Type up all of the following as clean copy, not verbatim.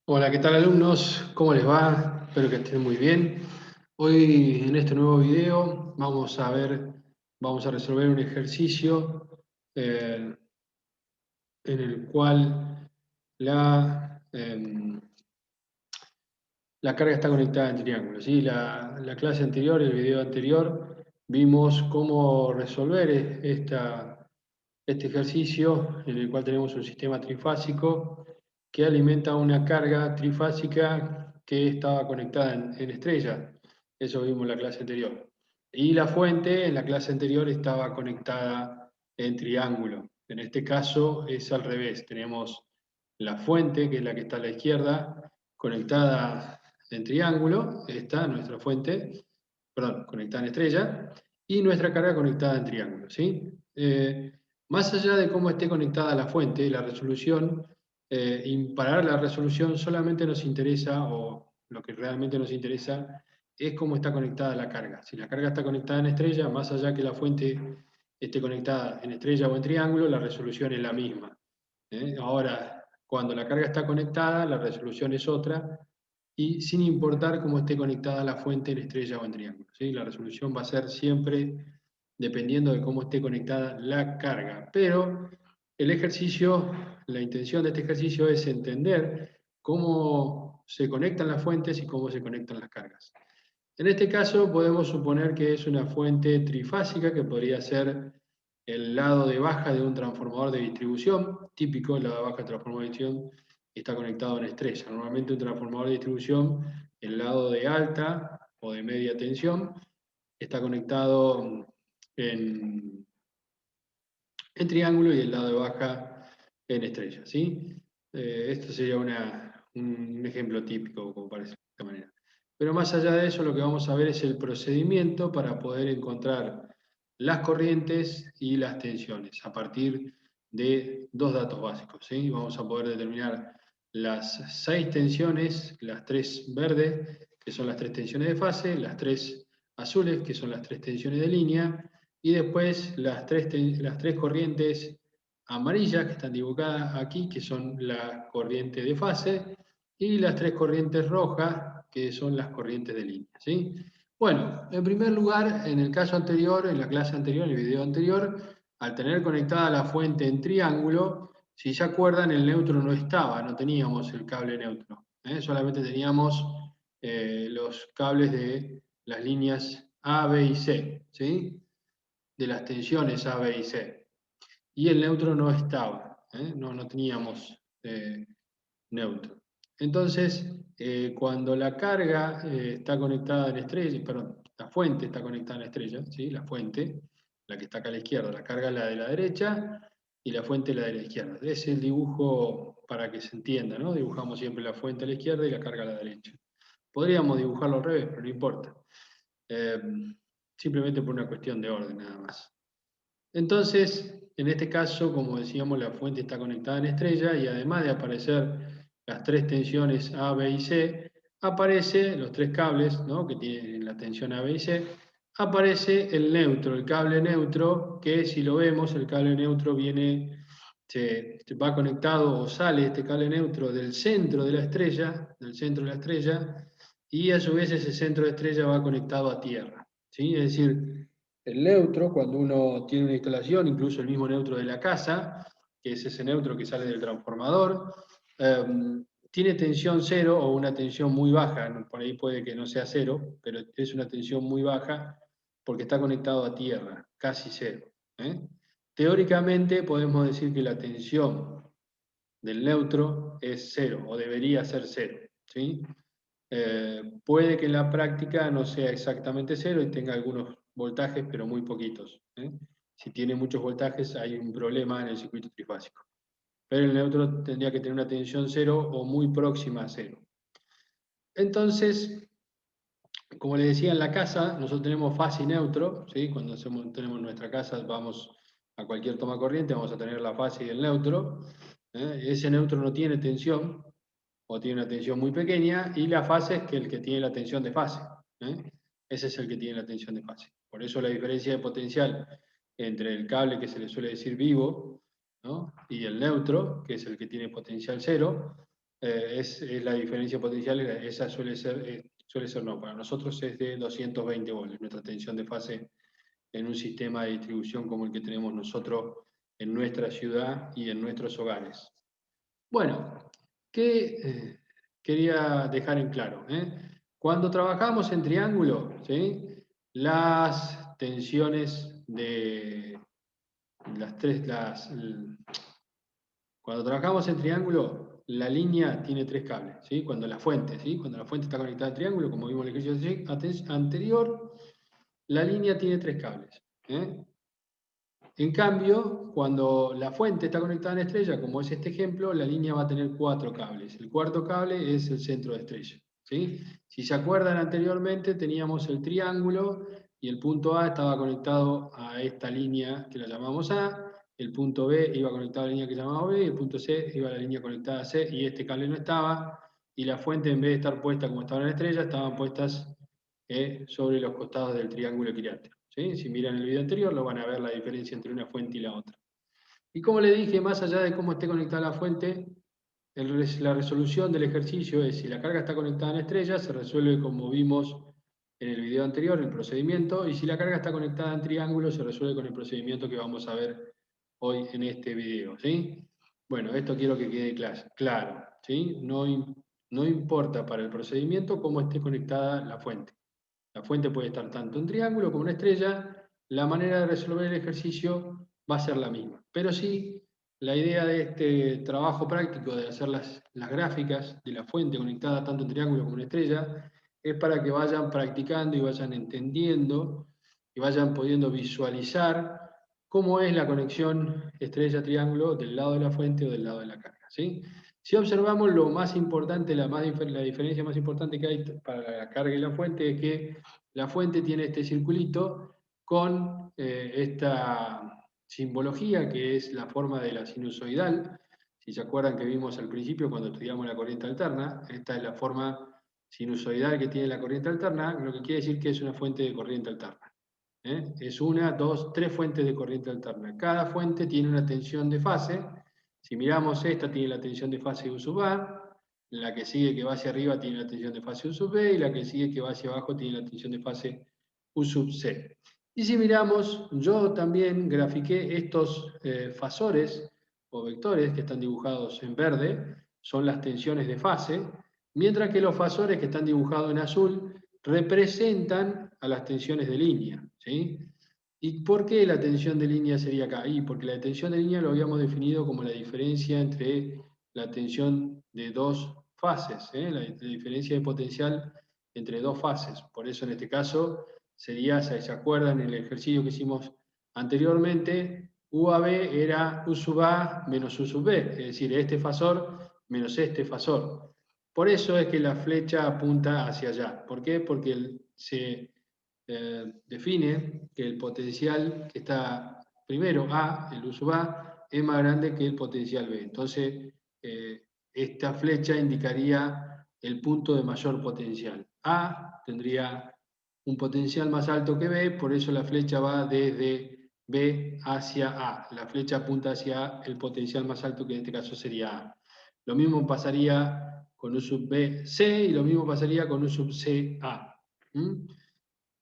Hola, ¿qué tal alumnos? ¿Cómo les va? Espero que estén muy bien. Hoy en este nuevo video vamos a resolver un ejercicio eh, en el cual la, em, la carga está conectada en triángulo. ¿Sí? La clase anterior, el video anterior, vimos cómo resolver este ejercicio en el cual tenemos un sistema trifásico que alimenta una carga trifásica que estaba conectada en estrella. Eso vimos en la clase anterior. Y la fuente en la clase anterior estaba conectada en triángulo. En este caso es al revés. Tenemos la fuente, que es la que está a la izquierda, conectada en triángulo, está nuestra fuente, perdón, conectada en estrella, y nuestra carga conectada en triángulo, ¿sí? Más allá de cómo esté conectada la fuente, la resolución, y para la resolución solamente nos interesa, o lo que realmente nos interesa, es cómo está conectada la carga. Si la carga está conectada en estrella, más allá que la fuente esté conectada en estrella o en triángulo, la resolución es la misma. Ahora, cuando la carga está conectada, la resolución es otra, y sin importar cómo esté conectada la fuente en estrella o en triángulo, ¿sí? La resolución va a ser siempre dependiendo de cómo esté conectada la carga. Pero el ejercicio, la intención de este ejercicio es entender cómo se conectan las fuentes y cómo se conectan las cargas. En este caso podemos suponer que es una fuente trifásica que podría ser el lado de baja de un transformador de distribución, típico, el lado de baja del transformador de distribución está conectado a una estrella. Normalmente un transformador de distribución, el lado de alta o de media tensión, está conectado en triángulo y el lado de baja en estrella, ¿sí? Esto sería un ejemplo típico, como parece de esta manera. Pero más allá de eso, lo que vamos a ver es el procedimiento para poder encontrar las corrientes y las tensiones a partir de dos datos básicos, ¿sí? Vamos a poder determinar las 6 tensiones, las 3 verdes, que son las 3 tensiones de fase, las 3 azules, que son las 3 tensiones de línea, y después las tres corrientes amarillas que están dibujadas aquí, que son la corriente de fase, y las tres corrientes rojas, que son las corrientes de línea, ¿sí? Bueno, en primer lugar, en el caso anterior, en la clase anterior, en el video anterior, al tener conectada la fuente en triángulo, si se acuerdan, el neutro no estaba, no teníamos el cable neutro, solamente teníamos los cables de las líneas A, B y C, ¿sí? De las tensiones A, B y C. Y el neutro no estaba, no teníamos neutro. Entonces, cuando la carga está conectada en estrella, perdón, la fuente está conectada en estrella, ¿sí? La fuente, la que está acá a la izquierda, la carga es la de la derecha y la fuente la de la izquierda. Es el dibujo para que se entienda, ¿no? Dibujamos siempre la fuente a la izquierda y la carga a la derecha. Podríamos dibujarlo al revés, pero no importa. Eh, Simplemente por una cuestión de orden, nada más. Entonces, en este caso, como decíamos, la fuente está conectada en estrella y además de aparecer las tres tensiones A, B y C, aparece los tres cables, ¿no? Que tienen la tensión A, B y C, aparece el neutro, el cable neutro, que si lo vemos, el cable neutro se va conectado o sale este cable neutro del centro de la estrella, y a su vez ese centro de estrella va conectado a tierra, ¿sí? Es decir, el neutro, cuando uno tiene una instalación, incluso el mismo neutro de la casa, que es ese neutro que sale del transformador, eh, tiene tensión cero o una tensión muy baja, por ahí puede que no sea cero, pero es una tensión muy baja porque está conectado a tierra, casi cero. ¿eh? Teóricamente podemos decir que la tensión del neutro es cero o debería ser cero. ¿Sí? Puede que en la práctica no sea exactamente cero y tenga algunos voltajes, pero muy poquitos. Si tiene muchos voltajes hay un problema en el circuito trifásico. Pero el neutro tendría que tener una tensión cero o muy próxima a cero. Entonces, como les decía, en la casa nosotros tenemos fase y neutro. ¿sí? Cuando tenemos nuestra casa vamos a cualquier toma corriente, vamos a tener la fase y el neutro. Ese neutro no tiene tensión, o tiene una tensión muy pequeña, y la fase es que el que tiene la tensión de fase. Ese es el que tiene la tensión de fase. Por eso la diferencia de potencial entre el cable que se le suele decir vivo, ¿no? y el neutro, que es el que tiene potencial cero, es la diferencia potencial, esa suele ser no, para nosotros es de 220 volts, nuestra tensión de fase en un sistema de distribución como el que tenemos nosotros en nuestra ciudad y en nuestros hogares. Bueno, ¿qué quería dejar en claro? Cuando trabajamos en triángulo, ¿sí? Las tensiones de cuando trabajamos en triángulo, la línea tiene 3 cables, ¿sí? Cuando la fuente está conectada al triángulo, como vimos en el ejercicio anterior, la línea tiene 3 cables. En cambio, cuando la fuente está conectada en estrella, como es este ejemplo, la línea va a tener 4 cables. El cuarto cable es el centro de estrella, ¿sí? Si se acuerdan anteriormente, teníamos el triángulo y el punto A estaba conectado a esta línea que la llamamos A, el punto B iba conectado a la línea que llamamos B, y el punto C iba a la línea conectada a C, y este cable no estaba, y la fuente, en vez de estar puesta como estaba en la estrella, estaban puestas sobre los costados del triángulo equilátero, ¿sí? Si miran el video anterior, lo van a ver la diferencia entre una fuente y la otra. Y como le dije, más allá de cómo esté conectada la fuente, la resolución del ejercicio es: si la carga está conectada en estrella, se resuelve como vimos en el video anterior, el procedimiento, y si la carga está conectada en triángulo, se resuelve con el procedimiento que vamos a ver hoy en este video, ¿sí? Bueno, esto quiero que quede claro, ¿sí? No importa para el procedimiento cómo esté conectada la fuente. La fuente puede estar tanto en triángulo como en estrella, la manera de resolver el ejercicio va a ser la misma. Pero sí, la idea de este trabajo práctico de hacer las gráficas de la fuente conectada tanto en triángulo como en estrella es para que vayan practicando y vayan entendiendo y vayan pudiendo visualizar cómo es la conexión estrella-triángulo del lado de la fuente o del lado de la carga, ¿sí? Si observamos, lo más importante, la diferencia más importante que hay para la carga y la fuente es que la fuente tiene este circulito con esta simbología que es la forma de la sinusoidal. Si se acuerdan que vimos al principio cuando estudiamos la corriente alterna, esta es la forma sinusoidal que tiene la corriente alterna, lo que quiere decir que es una fuente de corriente alterna. Es una, dos, tres fuentes de corriente alterna. Cada fuente tiene una tensión de fase. Si miramos esta, tiene la tensión de fase U sub A, la que sigue que va hacia arriba tiene la tensión de fase U sub B, y la que sigue que va hacia abajo tiene la tensión de fase U sub C. Y si miramos, yo también grafiqué estos fasores o vectores que están dibujados en verde, son las tensiones de fase, mientras que los fasores que están dibujados en azul representan a las tensiones de línea, ¿sí? ¿Y por qué la tensión de línea sería acá? Y porque la tensión de línea lo habíamos definido como la diferencia entre la tensión de dos fases, la diferencia de potencial entre dos fases. Por eso en este caso sería, si se acuerdan en el ejercicio que hicimos anteriormente, UAB era U sub A menos U sub B, es decir, este fasor menos este fasor. Por eso es que la flecha apunta hacia allá. ¿Por qué? Porque se define que el potencial que está primero A, el U sub A, es más grande que el potencial B. Entonces, esta flecha indicaría el punto de mayor potencial. A tendría un potencial más alto que B, por eso la flecha va desde B hacia A. La flecha apunta hacia el potencial más alto, que en este caso sería A. Lo mismo pasaría con U sub B, C, y lo mismo pasaría con U sub C, A.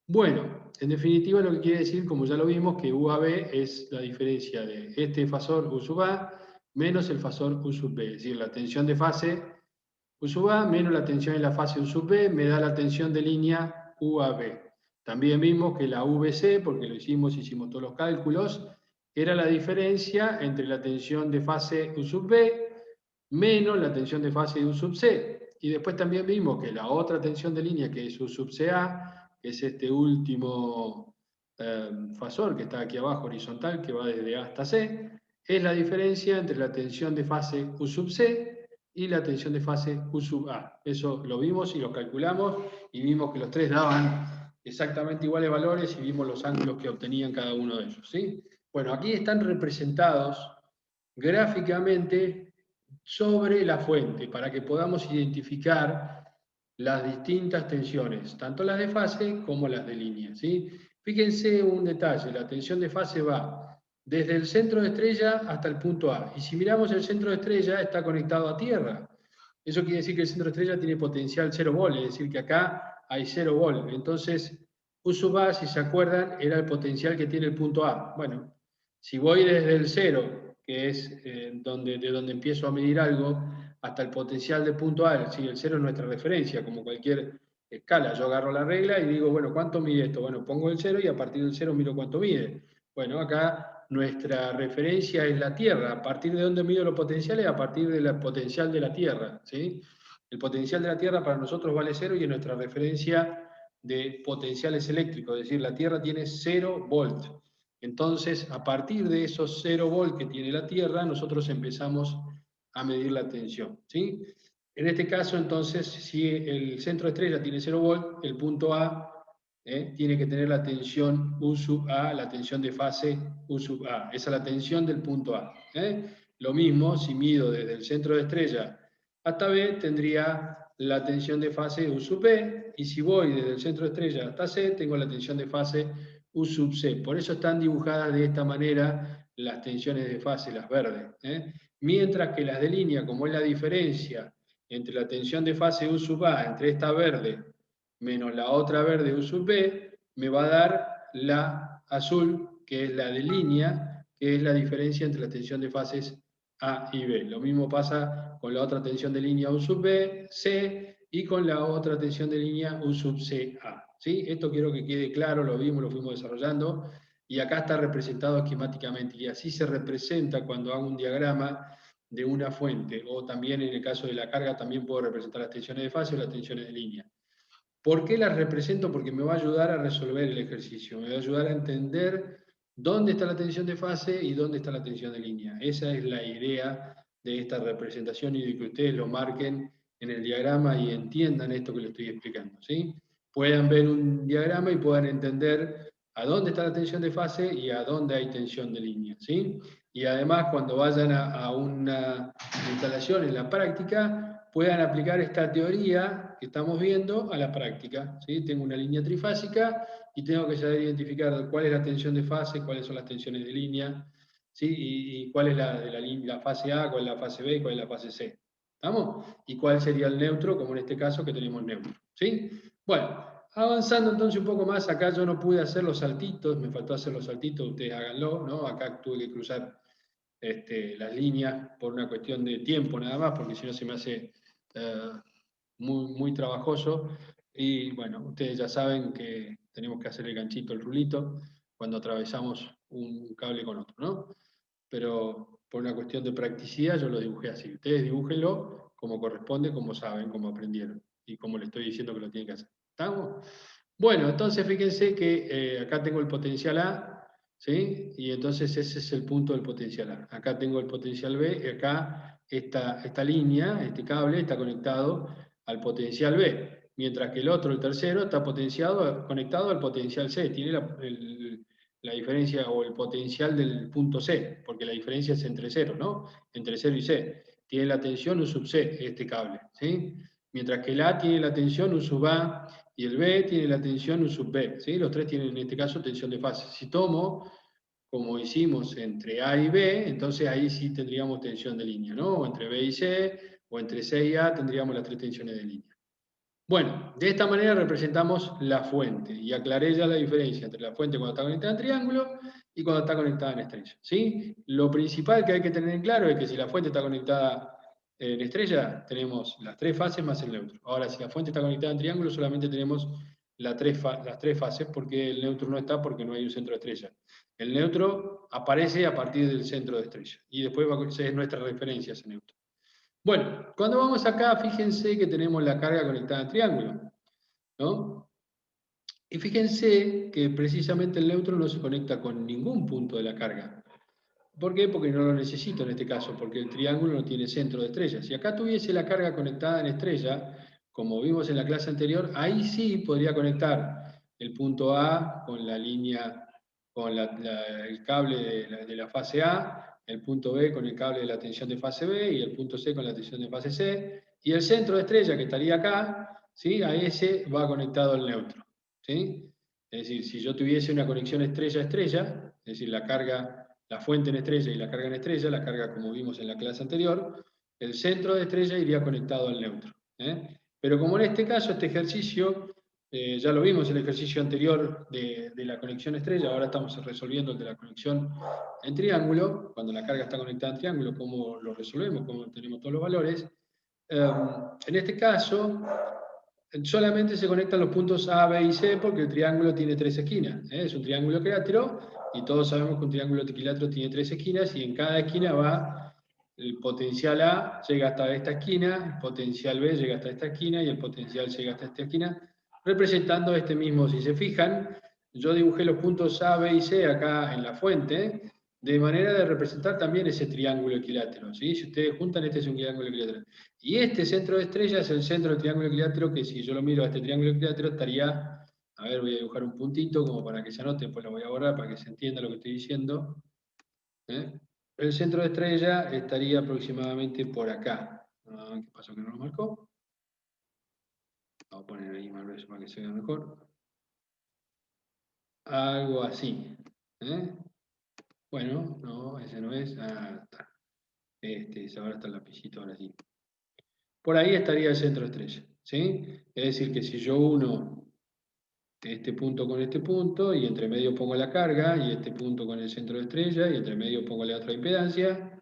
Bueno, en definitiva lo que quiere decir, como ya lo vimos, que UAB es la diferencia de este fasor U sub A menos el fasor U sub B, es decir, la tensión de fase U sub A menos la tensión en la fase U sub B me da la tensión de línea UAB. También vimos que la VC, porque lo hicimos todos los cálculos, era la diferencia entre la tensión de fase U sub B menos la tensión de fase de U sub C. Y después también vimos que la otra tensión de línea, que es U sub CA, que es este último fasor que está aquí abajo horizontal, que va desde A hasta C, es la diferencia entre la tensión de fase U sub C y la tensión de fase U sub A. Eso lo vimos y lo calculamos y vimos que los tres daban exactamente iguales valores y vimos los ángulos que obtenían cada uno de ellos, ¿sí? Bueno, aquí están representados gráficamente sobre la fuente para que podamos identificar las distintas tensiones, tanto las de fase como las de línea, ¿sí? Fíjense un detalle, la tensión de fase va desde el centro de estrella hasta el punto A, y si miramos el centro de estrella está conectado a tierra, Eso quiere decir que el centro de estrella tiene potencial 0 volt, es decir, que acá hay 0 volt. Entonces, U sub A, si se acuerdan, era el potencial que tiene el punto A. Bueno, si voy desde el 0, que es de donde empiezo a medir algo, hasta el potencial del punto A, si el 0 es nuestra referencia, como cualquier escala. Yo agarro la regla y digo, bueno, ¿cuánto mide esto? Bueno, pongo el 0 y a partir del 0 miro cuánto mide. Bueno, acá nuestra referencia es la Tierra. ¿A partir de dónde mido los potenciales? A partir del potencial de la Tierra, ¿sí? El potencial de la Tierra para nosotros vale 0 y es nuestra referencia de potenciales eléctricos, es decir, la Tierra tiene 0 volt. Entonces, a partir de esos 0 volt que tiene la Tierra, nosotros empezamos a medir la tensión, ¿sí? En este caso, entonces, si el centro de estrella tiene 0 volt, el punto A tiene que tener la tensión U sub A, la tensión de fase U sub A. Esa es la tensión del punto A. Lo mismo, si mido desde el centro de estrella hasta B, tendría la tensión de fase U sub B, y si voy desde el centro de estrella hasta C, tengo la tensión de fase U sub C. Por eso están dibujadas de esta manera las tensiones de fase, las verdes. Mientras que las de línea, como es la diferencia entre la tensión de fase U sub A, entre esta verde menos la otra verde U sub B, me va a dar la azul, que es la de línea, que es la diferencia entre la tensión de fases A y B. Lo mismo pasa con la otra tensión de línea U sub B, C, y con la otra tensión de línea U sub C, A. ¿Sí? Esto quiero que quede claro, lo vimos, lo fuimos desarrollando, y acá está representado esquemáticamente, y así se representa cuando hago un diagrama de una fuente, o también en el caso de la carga también puedo representar las tensiones de fase o las tensiones de línea. ¿Por qué las represento? Porque me va a ayudar a resolver el ejercicio, me va a ayudar a entender dónde está la tensión de fase y dónde está la tensión de línea. Esa es la idea de esta representación y de que ustedes lo marquen en el diagrama y entiendan esto que les estoy explicando, ¿sí? Puedan ver un diagrama y puedan entender a dónde está la tensión de fase y a dónde hay tensión de línea, ¿sí? Y además, cuando vayan a una instalación en la práctica, puedan aplicar esta teoría que estamos viendo a la práctica, ¿sí? Tengo una línea trifásica y tengo que saber identificar cuál es la tensión de fase, cuáles son las tensiones de línea, ¿sí? Y cuál es la fase A, cuál es la fase B y cuál es la fase C. ¿Estamos? Y cuál sería el neutro, como en este caso que tenemos neutro, ¿sí? Bueno, avanzando entonces un poco más, acá yo no pude hacer los saltitos, me faltó hacer los saltitos, ustedes háganlo, ¿no? Acá tuve que cruzar las líneas por una cuestión de tiempo nada más, porque si no se me hace muy trabajoso. Y bueno, ustedes ya saben que tenemos que hacer el ganchito, el rulito, cuando atravesamos un cable con otro, ¿no? Pero por una cuestión de practicidad yo lo dibujé así. Ustedes dibújenlo como corresponde, como saben, como aprendieron y como les estoy diciendo que lo tienen que hacer. ¿Estamos? Bueno, entonces fíjense que acá tengo el potencial A, ¿sí? Y entonces ese es el punto del potencial A. Acá tengo el potencial B, y acá esta línea, este cable, está conectado al potencial B, mientras que el otro, el tercero, está conectado al potencial C. Tiene la diferencia o el potencial del punto C, porque la diferencia es entre 0, ¿no? Entre 0 y C. Tiene la tensión U sub C, este cable, ¿sí? Mientras que el A tiene la tensión U sub A y el B tiene la tensión U sub B, ¿sí? Los tres tienen en este caso tensión de fase. Si tomo, como hicimos entre A y B, entonces ahí sí tendríamos tensión de línea, ¿no? O entre B y C, o entre C y A tendríamos las tres tensiones de línea. Bueno, de esta manera representamos la fuente, y aclaré ya la diferencia entre la fuente cuando está conectada en triángulo y cuando está conectada en estrella, ¿sí? Lo principal que hay que tener en claro es que si la fuente está conectada en estrella, tenemos las tres fases más el neutro. Ahora, si la fuente está conectada en triángulo, solamente tenemos las tres fases, porque el neutro no está porque no hay un centro de estrella. El neutro aparece a partir del centro de estrella, y después es nuestra referencia ese neutro. Bueno, cuando vamos acá, fíjense que tenemos la carga conectada en triángulo, ¿no? Y fíjense que precisamente el neutro no se conecta con ningún punto de la carga. ¿Por qué? Porque no lo necesito en este caso, porque el triángulo no tiene centro de estrella. Si acá tuviese la carga conectada en estrella, como vimos en la clase anterior, ahí sí podría conectar el punto A con la línea, con el cable de la fase A, el punto B con el cable de la tensión de fase B y el punto C con la tensión de fase C, y el centro de estrella que estaría acá, ¿sí? A ese va conectado el neutro, ¿sí? Es decir, si yo tuviese una conexión estrella-estrella, es decir, la fuente en estrella y la carga en estrella, la carga como vimos en la clase anterior, el centro de estrella iría conectado al neutro. Pero como en este caso, este ejercicio, ya lo vimos en el ejercicio anterior de la conexión estrella, ahora estamos resolviendo el de la conexión en triángulo, cuando la carga está conectada en triángulo, cómo lo resolvemos, cómo tenemos todos los valores. En este caso, solamente se conectan los puntos A, B y C porque el triángulo tiene 3 esquinas. Es un triángulo equilátero y todos sabemos que un triángulo equilátero tiene 3 esquinas y en cada esquina va el potencial A llega hasta esta esquina, el potencial B llega hasta esta esquina y el potencial llega hasta esta esquina, representando este mismo. Si se fijan, yo dibujé los puntos A, B y C acá en la fuente, de manera de representar también ese triángulo equilátero. ¿Sí? Si ustedes juntan, este es un triángulo equilátero. Y este centro de estrella es el centro del triángulo equilátero, que si yo lo miro a este triángulo equilátero estaría, a ver, voy a dibujar un puntito como para que se anote, después lo voy a borrar para que se entienda lo que estoy diciendo. El centro de estrella estaría aproximadamente por acá. ¿Qué pasó que no lo marcó? Vamos a poner ahí más grueso para que se vea mejor. Algo así. Bueno, no, ese no es. Ah, está. Ahora está el lapicito, ahora sí. Por ahí estaría el centro de estrella. ¿Sí? Es decir, que si yo uno este punto con este punto, y entre medio pongo la carga, y este punto con el centro de estrella, y entre medio pongo la otra impedancia,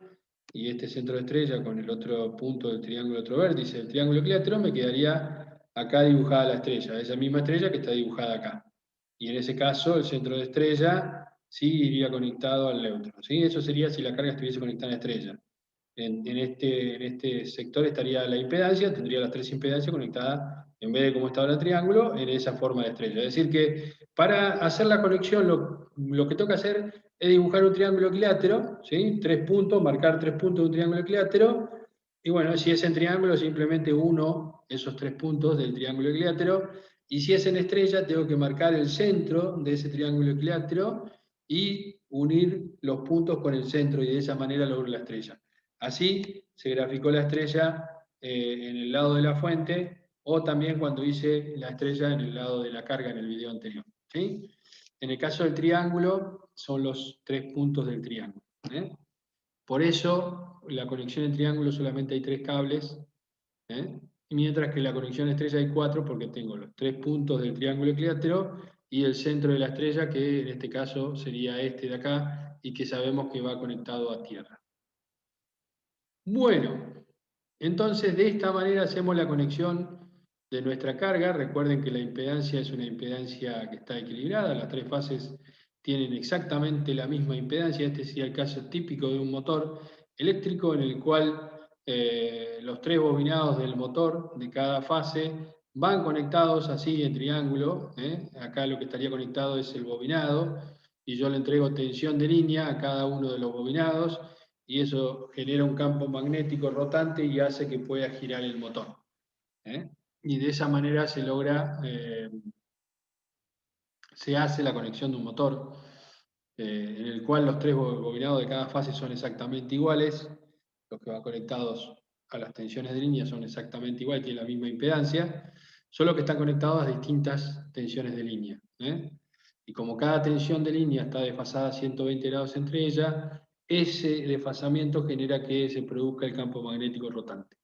y este centro de estrella con el otro punto del triángulo, otro vértice del triángulo equilátero, me quedaría acá dibujada la estrella, esa misma estrella que está dibujada acá. Y en ese caso, el centro de estrella sí iría conectado al neutro. ¿Sí? Eso sería si la carga estuviese conectada a la estrella. En este sector estaría la impedancia, tendría las 3 impedancias conectadas, en vez de como está ahora el triángulo, en esa forma de estrella. Es decir que para hacer la conexión lo que toca hacer es dibujar un triángulo equilátero, ¿sí? 3 puntos, marcar 3 puntos de un triángulo equilátero, y bueno, si es en triángulo simplemente uno esos 3 puntos del triángulo equilátero, y si es en estrella tengo que marcar el centro de ese triángulo equilátero y unir los puntos con el centro, y de esa manera logro la estrella. Así se graficó la estrella en el lado de la fuente, o también cuando hice la estrella en el lado de la carga en el video anterior. ¿Sí? En el caso del triángulo, son los 3 puntos del triángulo. Por eso, la conexión en triángulo solamente hay 3 cables, mientras que en la conexión estrella hay 4, porque tengo los 3 puntos del triángulo equilátero y el centro de la estrella, que en este caso sería este de acá, y que sabemos que va conectado a tierra. Bueno, entonces de esta manera hacemos la conexión de nuestra carga. Recuerden que la impedancia es una impedancia que está equilibrada, las 3 fases tienen exactamente la misma impedancia. Este sería el caso típico de un motor eléctrico en el cual los 3 bobinados del motor de cada fase van conectados así en triángulo. Acá lo que estaría conectado es el bobinado y yo le entrego tensión de línea a cada uno de los bobinados, y eso genera un campo magnético rotante y hace que pueda girar el motor. Y de esa manera se logra, se hace la conexión de un motor, en el cual los 3 bobinados de cada fase son exactamente iguales, los que van conectados a las tensiones de línea son exactamente iguales, tienen la misma impedancia, solo que están conectados a distintas tensiones de línea. Y como cada tensión de línea está desfasada 120 grados entre ellas, ese desfasamiento genera que se produzca el campo magnético rotante.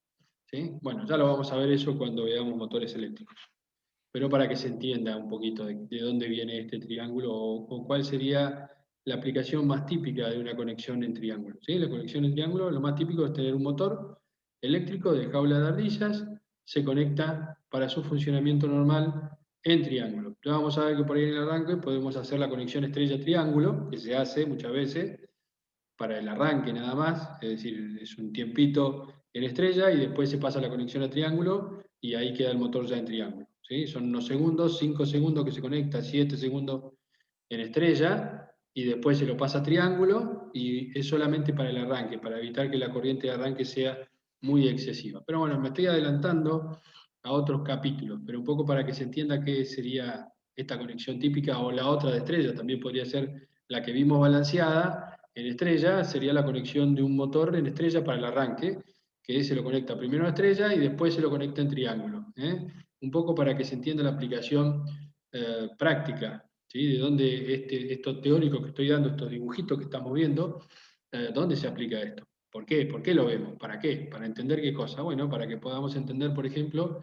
¿Sí? Bueno, ya lo vamos a ver eso cuando veamos motores eléctricos. Pero para que se entienda un poquito de dónde viene este triángulo o cuál sería la aplicación más típica de una conexión en triángulo. ¿Sí? La conexión en triángulo, lo más típico es tener un motor eléctrico de jaula de ardillas, se conecta para su funcionamiento normal en triángulo. Ya vamos a ver que por ahí en el arranque podemos hacer la conexión estrella-triángulo, que se hace muchas veces para el arranque nada más, es decir, es un tiempito en estrella y después se pasa la conexión a triángulo y ahí queda el motor ya en triángulo. ¿Sí? Son unos segundos, 5 segundos que se conecta, 7 segundos en estrella y después se lo pasa a triángulo, y es solamente para el arranque, para evitar que la corriente de arranque sea muy excesiva. Pero bueno, me estoy adelantando a otros capítulos, pero un poco para que se entienda qué sería esta conexión típica, o la otra de estrella, también podría ser la que vimos balanceada en estrella, sería la conexión de un motor en estrella para el arranque, que se lo conecta primero a estrella y después se lo conecta en triángulo. Un poco para que se entienda la aplicación práctica, ¿sí? De dónde esto teórico que estoy dando, estos dibujitos que estamos viendo, ¿dónde se aplica esto? ¿Por qué? ¿Por qué lo vemos? ¿Para qué? ¿Para entender qué cosa? Bueno, para que podamos entender, por ejemplo,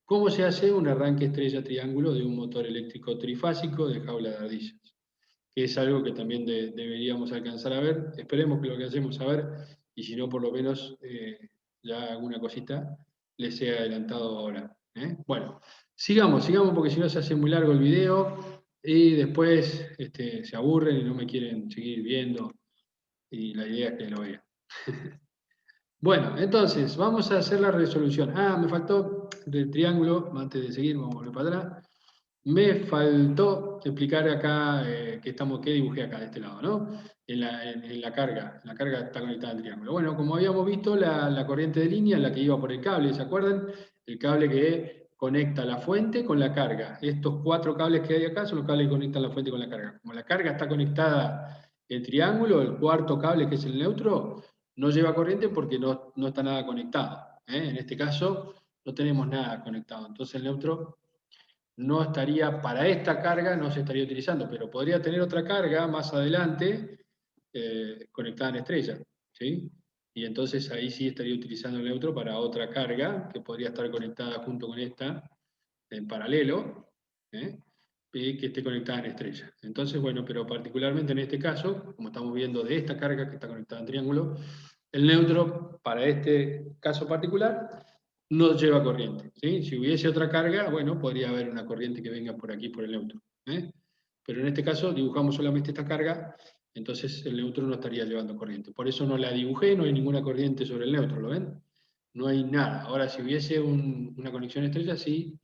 cómo se hace un arranque estrella triángulo de un motor eléctrico trifásico de jaula de ardillas, que es algo que también deberíamos alcanzar a ver. Esperemos que lo alcancemos a ver, y si no, por lo menos ya alguna cosita les sea adelantado ahora. Bueno, sigamos, porque si no se hace muy largo el video y después se aburren y no me quieren seguir viendo, y la idea es que lo vean. Bueno, entonces, vamos a hacer la resolución. Me faltó del triángulo, antes de seguir, vamos a volver para atrás. Me faltó explicar acá qué dibujé acá de este lado, ¿no? En la carga. La carga está conectada al triángulo. Bueno, como habíamos visto, la corriente de línea, la que iba por el cable, ¿se acuerdan? El cable que conecta la fuente con la carga. Estos 4 cables que hay acá son los cables que conectan la fuente con la carga. Como la carga está conectada el triángulo, el cuarto cable que es el neutro, no lleva corriente porque no está nada conectado. En este caso, no tenemos nada conectado. Entonces el neutro no estaría, para esta carga no se estaría utilizando, pero podría tener otra carga más adelante conectada en estrella, ¿sí? Y entonces ahí sí estaría utilizando el neutro para otra carga que podría estar conectada junto con esta en paralelo, y que esté conectada en estrella. Entonces, bueno, pero particularmente en este caso, como estamos viendo de esta carga que está conectada en triángulo, el neutro, para este caso particular, no lleva corriente, ¿sí? Si hubiese otra carga, bueno, podría haber una corriente que venga por aquí por el neutro. Pero en este caso dibujamos solamente esta carga, entonces el neutro no estaría llevando corriente. Por eso no la dibujé, no hay ninguna corriente sobre el neutro, ¿lo ven? No hay nada. Ahora, si hubiese una conexión estrella, sí,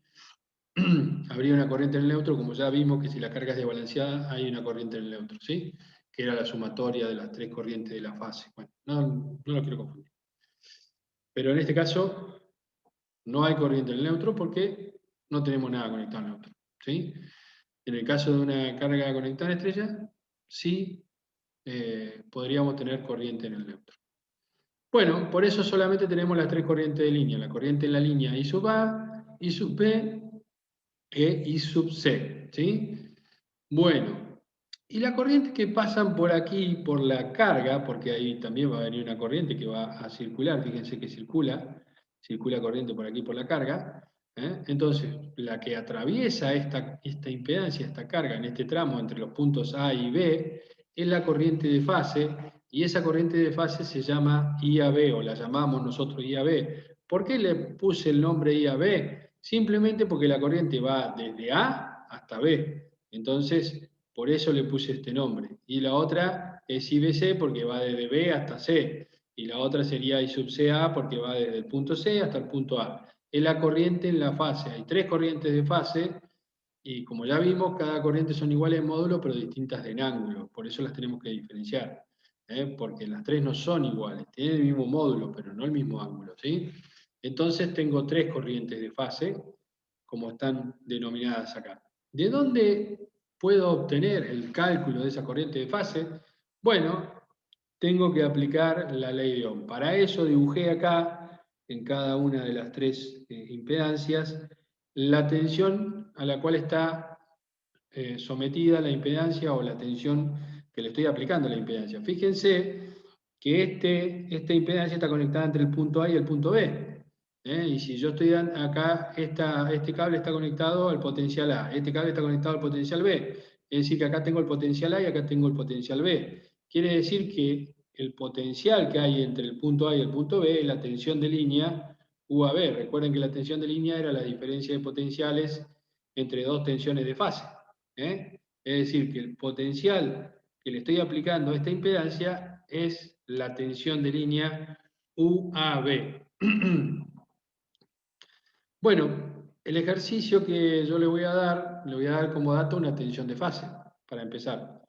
habría una corriente en el neutro, como ya vimos que si la carga es desbalanceada, hay una corriente en el neutro, ¿sí? Que era la sumatoria de las 3 corrientes de la fase. Bueno, no lo quiero confundir. Pero en este caso, no hay corriente en el neutro porque no tenemos nada conectado al neutro, ¿sí? En el caso de una carga conectada en estrella, sí podríamos tener corriente en el neutro. Bueno, por eso solamente tenemos las 3 corrientes de línea. La corriente en la línea I sub A, I sub B e I sub C, ¿sí? Bueno, y la corriente que pasan por aquí, por la carga, porque ahí también va a venir una corriente que va a circular, fíjense que circula corriente por aquí por la carga. Entonces, la que atraviesa esta impedancia, esta carga en este tramo entre los puntos A y B, es la corriente de fase, y esa corriente de fase se llama IAB, o la llamamos nosotros IAB. ¿Por qué le puse el nombre IAB? Simplemente porque la corriente va desde A hasta B. Entonces, por eso le puse este nombre. Y la otra es IBC porque va desde B hasta C. Y la otra sería I sub CA porque va desde el punto C hasta el punto A. Es la corriente en la fase. Hay 3 corrientes de fase y como ya vimos, cada corriente son iguales en módulo pero distintas en ángulo. Por eso las tenemos que diferenciar. Porque las 3 no son iguales. Tienen el mismo módulo pero no el mismo ángulo. ¿sí? Entonces tengo 3 corrientes de fase como están denominadas acá. ¿De dónde puedo obtener el cálculo de esa corriente de fase? Bueno, tengo que aplicar la ley de Ohm. Para eso dibujé acá, en cada una de las 3 impedancias, la tensión a la cual está sometida la impedancia o la tensión que le estoy aplicando a la impedancia. Fíjense que esta impedancia está conectada entre el punto A y el punto B. Y si yo estoy acá, este cable está conectado al potencial A, este cable está conectado al potencial B. Es decir, que acá tengo el potencial A y acá tengo el potencial B. Quiere decir que el potencial que hay entre el punto A y el punto B es la tensión de línea UAB. Recuerden que la tensión de línea era la diferencia de potenciales entre 2 tensiones de fase. Es decir, que el potencial que le estoy aplicando a esta impedancia es la tensión de línea UAB. Bueno, el ejercicio que yo le voy a dar como dato una tensión de fase, para empezar.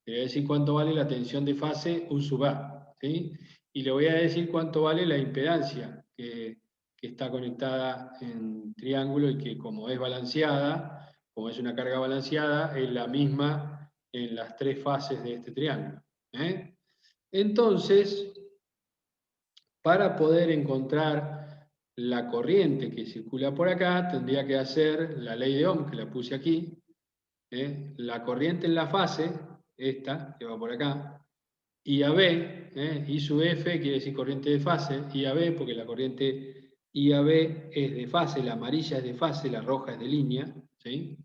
Le voy a decir cuánto vale la tensión de fase U sub A, ¿sí? Y le voy a decir cuánto vale la impedancia que está conectada en triángulo y que como es balanceada, como es una carga balanceada, es la misma en las 3 fases de este triángulo. Entonces, para poder encontrar la corriente que circula por acá, tendría que hacer la ley de Ohm, que la puse aquí, la corriente en la fase, esta, que va por acá, IAB, I sub F quiere decir corriente de fase, IAB, porque la corriente IAB es de fase, la amarilla es de fase, la roja es de línea, ¿sí?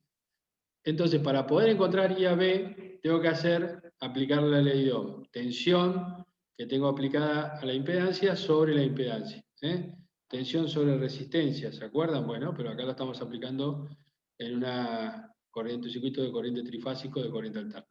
Entonces, para poder encontrar IAB, tengo que aplicar la ley de Ohm. Tensión que tengo aplicada a la impedancia sobre la impedancia. Tensión sobre resistencia, ¿se acuerdan? Bueno, pero acá la estamos aplicando en un circuito de corriente trifásico de corriente alterna.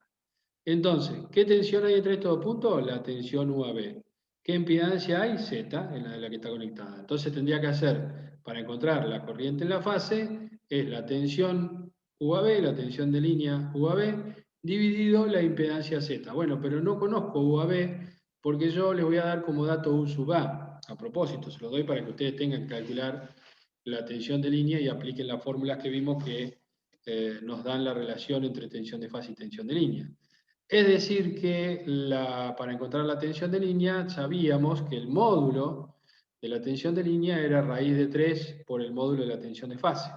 Entonces, ¿qué tensión hay entre estos dos puntos? La tensión UAB. ¿Qué impedancia hay? Z, en la que está conectada. Entonces tendría que hacer, para encontrar la corriente en la fase, es la tensión UAB, la tensión de línea UAB, dividido la impedancia Z. Bueno, pero no conozco UAB porque yo les voy a dar como dato U sub A. A propósito, se lo doy para que ustedes tengan que calcular la tensión de línea y apliquen las fórmulas que vimos que nos dan la relación entre tensión de fase y tensión de línea. Es decir, que para encontrar la tensión de línea sabíamos que el módulo de la tensión de línea era raíz de 3 por el módulo de la tensión de fase.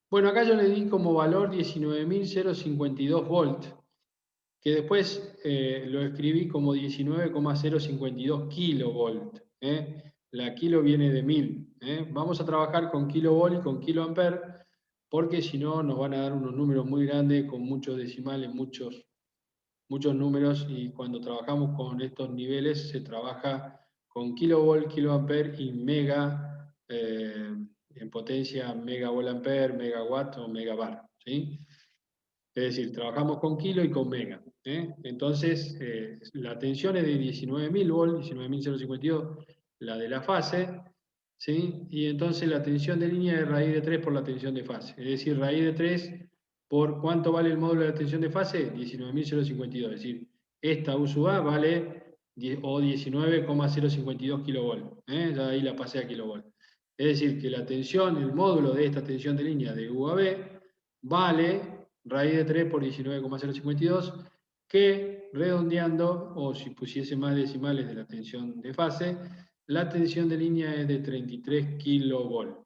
Bueno, acá yo le di como valor 19.052 volts, que después lo escribí como 19,052 kilovolt. La kilo viene de 1000. Vamos a trabajar con kilovolt y con kiloampere, porque si no nos van a dar unos números muy grandes con muchos decimales, muchos números, y cuando trabajamos con estos niveles se trabaja con kilovolt, kiloampere y mega, en potencia megavolt ampere, megawatt o megabar, ¿sí? Es decir, trabajamos con kilo y con mega. Entonces, la tensión es de 19.000 volts, 19.052, la de la fase, ¿sí? Y entonces la tensión de línea es raíz de 3 por la tensión de fase. Es decir, raíz de 3 por ¿cuánto vale el módulo de la tensión de fase? 19.052. Es decir, esta U sub A vale 19,052 kilovolt. Ya ahí la pasé a kilovolt. Es decir, que la tensión, el módulo de esta tensión de línea de U a B vale raíz de 3 por 19,052, que redondeando, o si pusiese más decimales de la tensión de fase, la tensión de línea es de 33 kilovolt.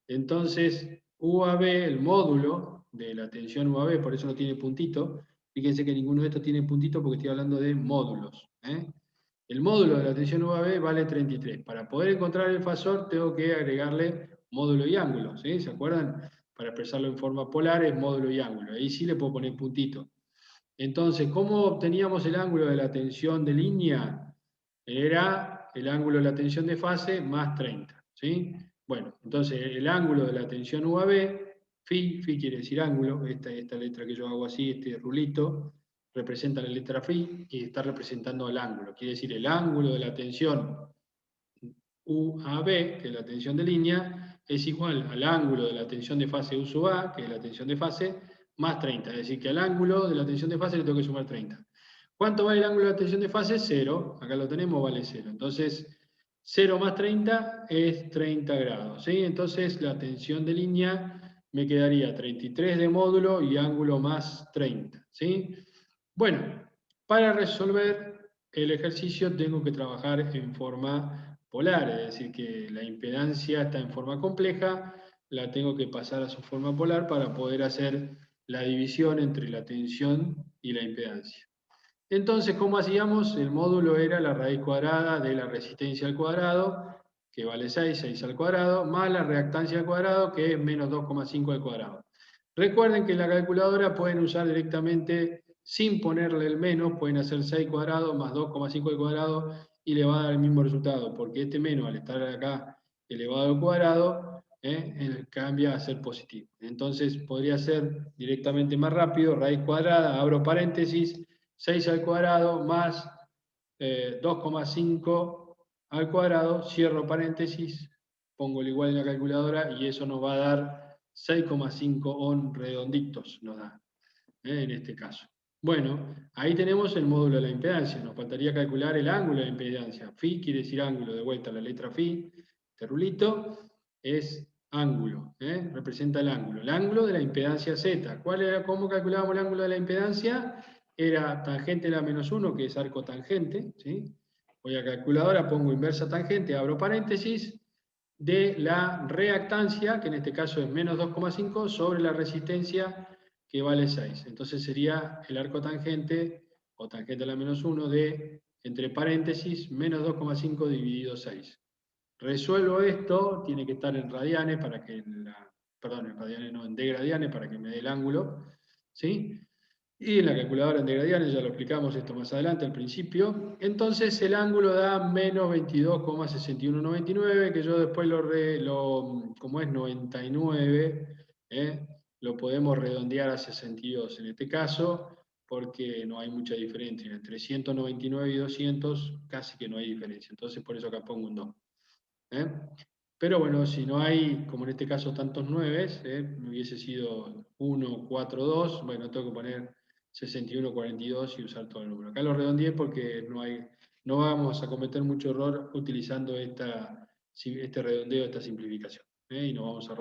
Entonces, UAB, el módulo de la tensión UAB, por eso no tiene puntito, fíjense que ninguno de estos tiene puntito porque estoy hablando de módulos. El módulo de la tensión UAB vale 33. Para poder encontrar el fasor tengo que agregarle módulo y ángulo, ¿sí? ¿Se acuerdan? Para expresarlo en forma polar es módulo y ángulo. Ahí sí le puedo poner puntito. Entonces, ¿cómo obteníamos el ángulo de la tensión de línea? Era el ángulo de la tensión de fase más 30. ¿Sí? Bueno, entonces el ángulo de la tensión UAB, phi quiere decir ángulo, esta letra que yo hago así, este rulito, representa la letra phi y está representando el ángulo. Quiere decir el ángulo de la tensión UAB, que es la tensión de línea, es igual al ángulo de la tensión de fase U sub A, que es la tensión de fase, más 30. Es decir, que al ángulo de la tensión de fase le tengo que sumar 30. ¿Cuánto vale el ángulo de la tensión de fase? 0. Acá lo tenemos, vale 0. Entonces, 0 más 30 es 30 grados. ¿sí? Entonces, la tensión de línea me quedaría 33 de módulo y ángulo más 30. ¿sí? Bueno, para resolver el ejercicio tengo que trabajar en forma polar, es decir, que la impedancia está en forma compleja, la tengo que pasar a su forma polar para poder hacer la división entre la tensión y la impedancia. Entonces, ¿cómo hacíamos? El módulo era la raíz cuadrada de la resistencia al cuadrado, que vale 6 al cuadrado, más la reactancia al cuadrado, que es menos 2,5 al cuadrado. Recuerden que en la calculadora pueden usar directamente, sin ponerle el menos, pueden hacer 6 cuadrados más 2,5 al cuadrado y le va a dar el mismo resultado, porque este menos, al estar acá elevado al cuadrado, cambia a ser positivo. Entonces podría ser directamente más rápido, raíz cuadrada, abro paréntesis, 6 al cuadrado más 2,5 al cuadrado, cierro paréntesis, pongo el igual en la calculadora y eso nos va a dar 6,5 ohm redonditos, nos da, en este caso. Bueno, ahí tenemos el módulo de la impedancia, nos faltaría calcular el ángulo de la impedancia. Phi quiere decir ángulo, de vuelta la letra phi, este rulito es ángulo, representa el ángulo de la impedancia Z. ¿Cómo calculábamos el ángulo de la impedancia? Era tangente de la menos 1, que es arco tangente, ¿sí? Voy a calculadora, pongo inversa tangente, abro paréntesis, de la reactancia, que en este caso es menos 2,5, sobre la resistencia, que vale 6. Entonces sería el arco tangente, o tangente a la menos 1 de, entre paréntesis, menos 2,5 dividido 6. Resuelvo esto, tiene que estar en radianes para que perdón, en radianes no, en degradianes para que me dé el ángulo, ¿sí? Y en la calculadora en degradianes, ya lo explicamos esto más adelante al principio. Entonces el ángulo da menos 22,6199, que yo después como es 99, lo podemos redondear a 62 en este caso, porque no hay mucha diferencia. Entre 199 y 200 casi que no hay diferencia. Entonces por eso acá pongo un 2. ¿eh? Pero bueno, si no hay, como en este caso, tantos 9, me hubiese sido 1, 4, 2, bueno, tengo que poner 61, 42 y usar todo el número. Acá lo redondeé porque no vamos a cometer mucho error utilizando este redondeo, esta simplificación. Y no vamos a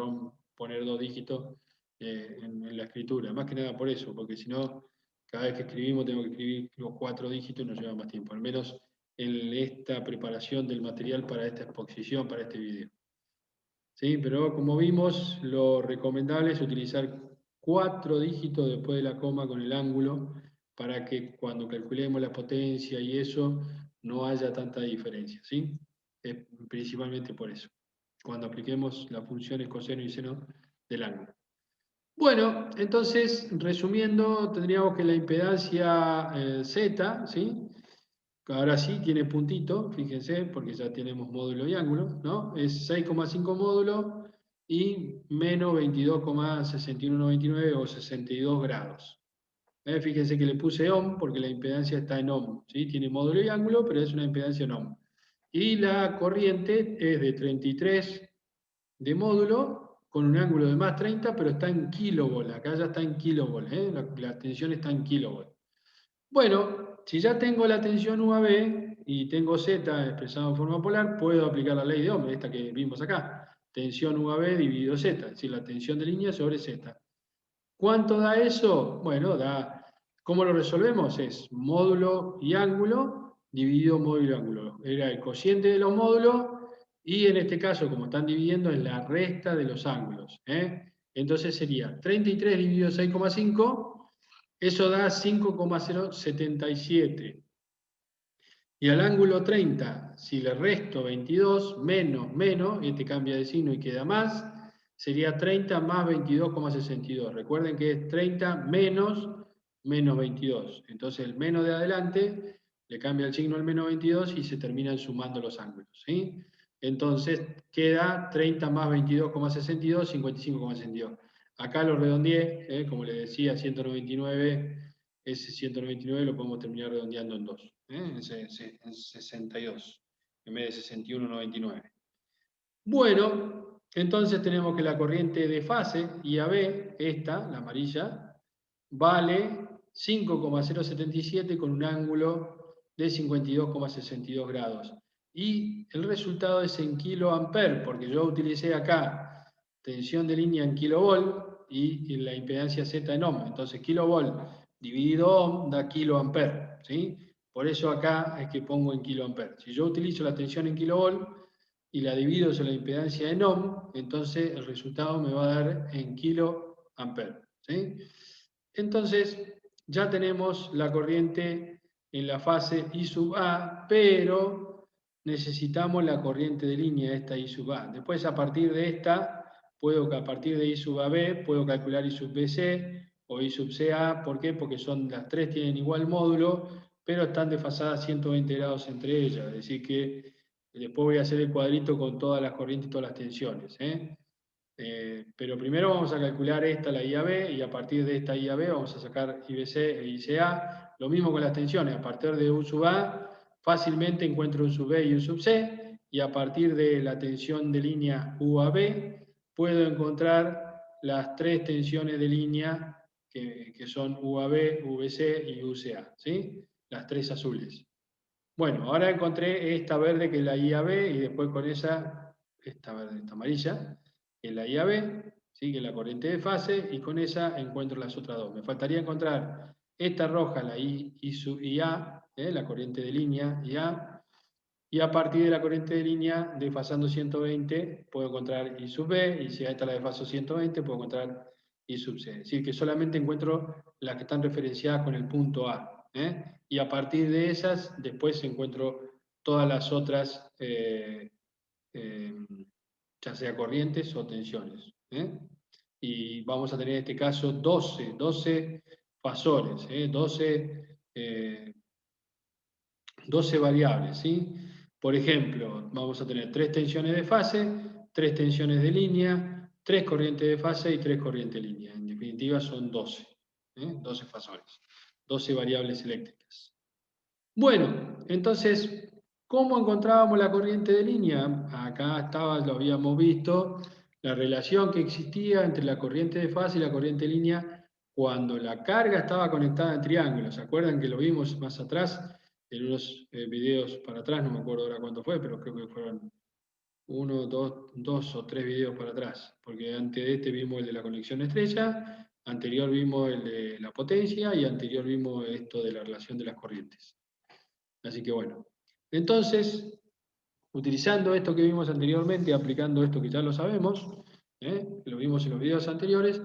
poner 2 dígitos en la escritura. Más que nada por eso, porque si no, cada vez que escribimos tengo que escribir los 4 dígitos y nos lleva más tiempo. Al menos en esta preparación del material para esta exposición, para este video. ¿Sí? Pero como vimos, lo recomendable es utilizar 4 dígitos después de la coma con el ángulo para que cuando calculemos la potencia y eso no haya tanta diferencia. ¿Sí? Principalmente por eso, cuando apliquemos las funciones coseno y seno del ángulo. Bueno, entonces, resumiendo, tendríamos que la impedancia Z, ¿sí? Ahora sí tiene puntito, fíjense, porque ya tenemos módulo y ángulo, ¿no? Es 6,5 módulo y menos 22,6199 o 62 grados. Fíjense que le puse ohm porque la impedancia está en ohm, ¿sí? Tiene módulo y ángulo, pero es una impedancia en ohm. Y la corriente es de 33 de módulo con un ángulo de más 30, pero está en kilovolt. Acá ya está en kilovolt, la tensión está en kilovolt. Bueno, si ya tengo la tensión UAB y tengo Z expresado en forma polar, puedo aplicar la ley de Ohm, esta que vimos acá. Tensión UAB dividido Z, es decir, la tensión de línea sobre Z. ¿Cuánto da eso? Bueno, ¿cómo lo resolvemos? Es módulo y ángulo dividido módulo y ángulo. Era el cociente de los módulos y en este caso, como están dividiendo, es la resta de los ángulos. Entonces sería 33 dividido 6,5. Eso da 5,077. Y al ángulo 30, si le resto 22, menos, este cambia de signo y queda más, sería 30 más 22,62. Recuerden que es 30 menos 22. Entonces el menos de adelante le cambia el signo al menos 22 y se terminan sumando los ángulos. ¿Sí? Entonces queda 30 más 22,62, 55,62. Acá lo redondeé, como les decía, 199, ese 199 lo podemos terminar redondeando en 2, en 62, en vez de 61,99. Bueno, entonces tenemos que la corriente de fase, IAB, esta, la amarilla, vale 5,077 con un ángulo de 52,62 grados. Y el resultado es en kiloamper, porque yo utilicé acá tensión de línea en kilovolt y la impedancia Z en ohm. Entonces kilovolt dividido ohm da kiloamper, ¿sí? Por eso acá es que pongo en kiloamper. Si yo utilizo la tensión en kilovolt y la divido sobre la impedancia en ohm, entonces el resultado me va a dar en kiloamper, ¿sí? Entonces ya tenemos la corriente en la fase I sub A, pero necesitamos la corriente de línea, esta I sub A. Después a partir de esta, a partir de I sub AB, puedo calcular I sub BC o I sub CA. ¿Por qué? Porque las tres tienen igual módulo, pero están desfasadas 120 grados entre ellas. Es decir que después voy a hacer el cuadrito con todas las corrientes y todas las tensiones. Pero primero vamos a calcular la IAB, y a partir de esta IAB vamos a sacar IBC e ICA. Lo mismo con las tensiones, a partir de U sub A fácilmente encuentro U sub B y U sub C, y a partir de la tensión de línea UAB puedo encontrar las tres tensiones de línea que son UAB, UBC y UCA, ¿sí? Las tres azules. Bueno, ahora encontré esta verde que es la IAB y después con esta verde, esta amarilla, que es la IAB, ¿sí? Que es la corriente de fase, y con esa encuentro las otras dos. Me faltaría encontrar esta roja, la I sub IA, la corriente de línea IA, y a partir de la corriente de línea desfasando 120 puedo encontrar I sub B, y si a esta la desfaso 120 puedo encontrar I sub C. Es decir, que solamente encuentro las que están referenciadas con el punto A. Y a partir de esas, después encuentro todas las otras, ya sea corrientes o tensiones. Y vamos a tener en este caso 12 fasores, 12 variables. ¿Sí? Por ejemplo, vamos a tener 3 tensiones de fase, 3 tensiones de línea, 3 corrientes de fase y 3 corrientes de línea. En definitiva son 12, 12 fasores, 12 variables eléctricas. Bueno, entonces, ¿cómo encontrábamos la corriente de línea? Acá estaba, lo habíamos visto, la relación que existía entre la corriente de fase y la corriente de línea cuando la carga estaba conectada en triángulo. ¿Se acuerdan que lo vimos más atrás? En unos videos para atrás, no me acuerdo ahora cuánto fue, pero creo que fueron 1, 2 o 3 videos para atrás, porque antes de este vimos el de la conexión estrella, anterior vimos el de la potencia y anterior vimos esto de la relación de las corrientes. Así que bueno, entonces, utilizando esto que vimos anteriormente, aplicando esto que ya lo sabemos, lo vimos en los videos anteriores,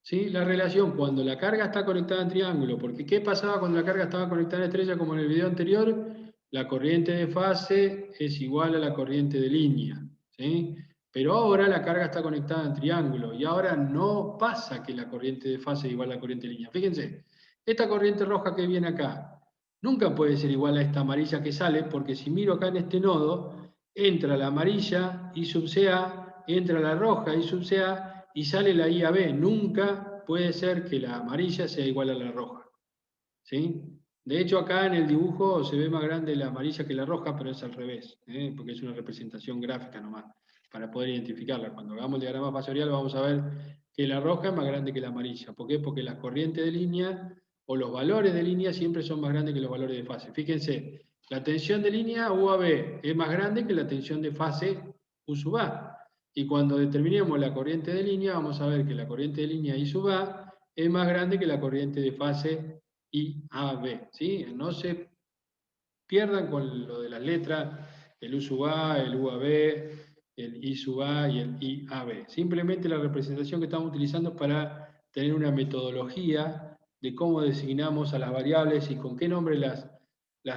¿sí? La relación cuando la carga está conectada en triángulo, porque ¿qué pasaba cuando la carga estaba conectada en estrella como en el video anterior? La corriente de fase es igual a la corriente de línea, ¿sí? Pero ahora la carga está conectada en triángulo y ahora no pasa que la corriente de fase es igual a la corriente de línea. Fíjense, esta corriente roja que viene acá nunca puede ser igual a esta amarilla que sale, porque si miro acá en este nodo, entra la amarilla I sub CA, entra la roja I sub CA y sale la I a B. Nunca puede ser que la amarilla sea igual a la roja. ¿Sí? De hecho, acá en el dibujo se ve más grande la amarilla que la roja, pero es al revés, porque es una representación gráfica nomás, para poder identificarla. Cuando hagamos el diagrama fasorial vamos a ver que la roja es más grande que la amarilla. ¿Por qué? Porque las corrientes de línea o los valores de línea siempre son más grandes que los valores de fase. Fíjense, la tensión de línea U a B es más grande que la tensión de fase U sub A. Y cuando determinemos la corriente de línea, vamos a ver que la corriente de línea I sub A es más grande que la corriente de fase I A B. ¿Sí? No se pierdan con lo de las letras, el U sub A, el U a B, el I sub A y el I a B. Simplemente la representación que estamos utilizando para tener una metodología de cómo designamos a las variables y con qué nombre las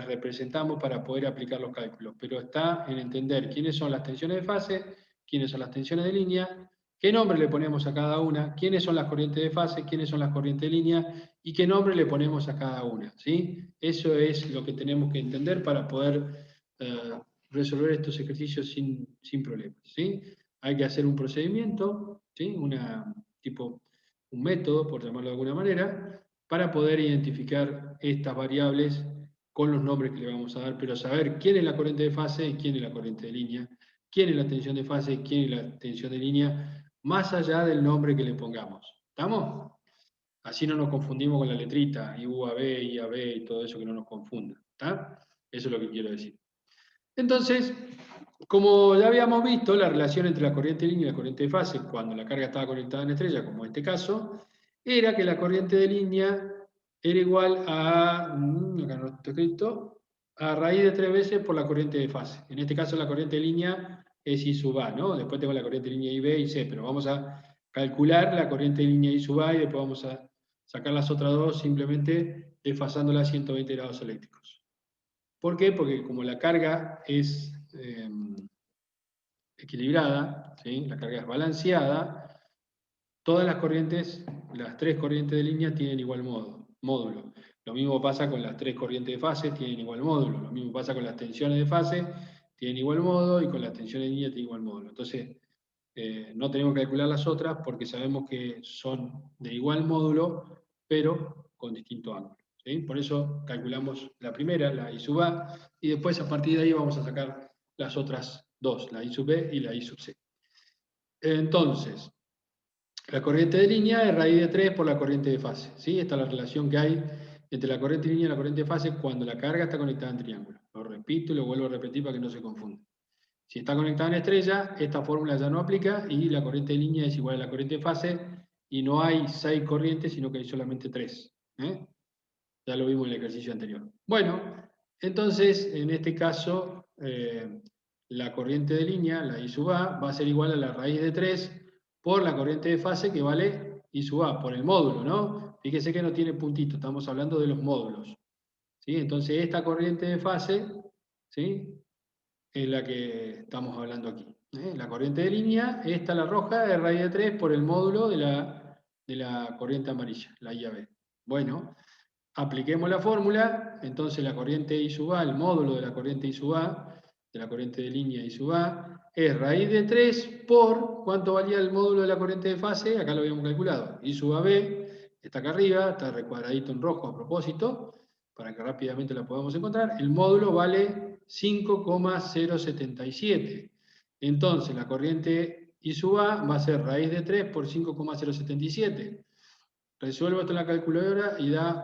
representamos para poder aplicar los cálculos. Pero está en entender quiénes son las tensiones de fase, quiénes son las tensiones de línea, qué nombre le ponemos a cada una, quiénes son las corrientes de fase, quiénes son las corrientes de línea y qué nombre le ponemos a cada una. ¿Sí? Eso es lo que tenemos que entender para poder resolver estos ejercicios sin problemas. ¿Sí? Hay que hacer un procedimiento, ¿sí? Un método, por llamarlo de alguna manera, para poder identificar estas variables con los nombres que le vamos a dar, pero saber quién es la corriente de fase y quién es la corriente de línea, quién es la tensión de fase y quién es la tensión de línea, más allá del nombre que le pongamos. ¿Estamos? Así no nos confundimos con la letrita, U a B, I a B y todo eso, que no nos confunda. ¿Está? Eso es lo que quiero decir. Entonces, como ya habíamos visto, la relación entre la corriente de línea y la corriente de fase, cuando la carga estaba conectada en estrella, como en este caso, era que la corriente de línea era igual a, acá no está escrito, a raíz de 3 veces por la corriente de fase. En este caso la corriente de línea es I sub A, ¿no? Después tengo la corriente de línea IB y C, pero vamos a calcular la corriente de línea I sub A y después vamos a sacar las otras dos simplemente desfasándolas 120 grados eléctricos. ¿Por qué? Porque como la carga es equilibrada, ¿sí? La carga es balanceada, todas las corrientes, las 3 corrientes de línea tienen igual módulo. Lo mismo pasa con las 3 corrientes de fase, tienen igual módulo. Lo mismo pasa con las tensiones de fase, tienen igual módulo, y con las tensiones de línea tienen igual módulo. Entonces, no tenemos que calcular las otras porque sabemos que son de igual módulo, pero con distinto ángulo. ¿Sí? Por eso calculamos la primera, la I sub A, y después a partir de ahí vamos a sacar las otras dos, la I sub B y la I sub C. Entonces, la corriente de línea es raíz de 3 por la corriente de fase. ¿Sí? Esta es la relación que hay entre la corriente de línea y la corriente de fase cuando la carga está conectada en triángulo. Lo repito y lo vuelvo a repetir para que no se confunda. Si está conectada en estrella, esta fórmula ya no aplica y la corriente de línea es igual a la corriente de fase y no hay 6 corrientes, sino que hay solamente 3. Ya lo vimos en el ejercicio anterior. Bueno, entonces, en este caso, la corriente de línea, la I sub A, va a ser igual a la raíz de 3 por la corriente de fase que vale I sub A, por el módulo, ¿no? Fíjese que no tiene puntito, estamos hablando de los módulos. ¿sí? Entonces esta corriente de fase, ¿sí?, es la que estamos hablando aquí. La corriente de línea, esta la roja, es raíz de 3 por el módulo de la corriente amarilla, la I a B. Bueno, apliquemos la fórmula, entonces la corriente I sub A, el módulo de la corriente I sub A, de la corriente de línea I sub A, es raíz de 3 por, ¿cuánto valía el módulo de la corriente de fase? Acá lo habíamos calculado. I sub AB, está acá arriba, está recuadradito en rojo a propósito, para que rápidamente la podamos encontrar. El módulo vale 5,077. Entonces la corriente I sub A va a ser raíz de 3 por 5,077. Resuelvo esto en la calculadora y da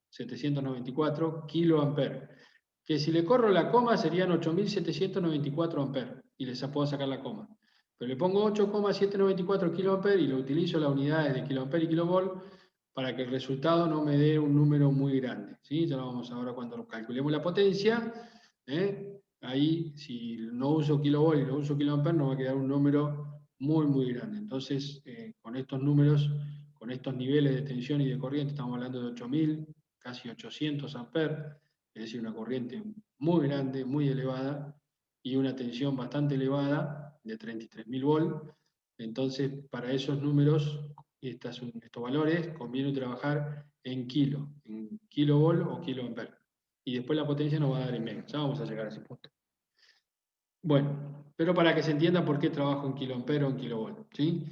794 kiloamperes. Que si le corro la coma serían 8.794 amperes y les puedo sacar la coma. Pero le pongo 8,794 kiloamperes y lo utilizo las unidades de kiloamperes y kilovolt para que el resultado no me dé un número muy grande. ¿Sí? Ya lo vamos ahora cuando calculemos la potencia. Ahí, si no uso kilovolt y no uso kiloamperes, nos va a quedar un número muy, muy grande. Entonces, con estos números, con estos niveles de tensión y de corriente, estamos hablando de 8.000, casi 800 amperes, es decir, una corriente muy grande, muy elevada, y una tensión bastante elevada, de 33.000 volts. Entonces, para esos números, estos valores, conviene trabajar en kilovolt o kiloamperes. Y después la potencia nos va a dar en megas. Ya vamos a llegar a ese punto. Bueno, pero para que se entienda por qué trabajo en kiloampere o en kilovolt, ¿sí?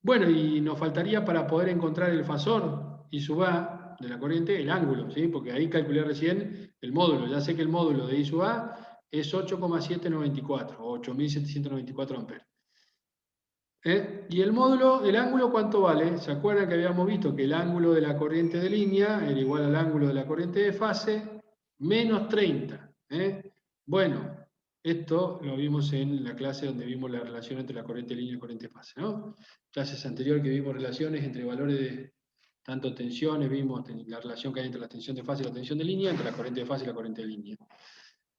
Bueno, y nos faltaría para poder encontrar el fasor I sub A de la corriente, el ángulo, ¿sí? Porque ahí calculé recién el módulo. Ya sé que el módulo de I sub A es 8,794 o 8.794 amperes. Y el módulo, el ángulo, ¿cuánto vale? ¿Se acuerdan que habíamos visto que el ángulo de la corriente de línea era igual al ángulo de la corriente de fase menos 30? Bueno, esto lo vimos en la clase donde vimos la relación entre la corriente de línea y la corriente de fase, ¿no? Clases anteriores que vimos relaciones entre valores de tanto tensiones, vimos la relación que hay entre la tensión de fase y la tensión de línea, entre la corriente de fase y la corriente de línea.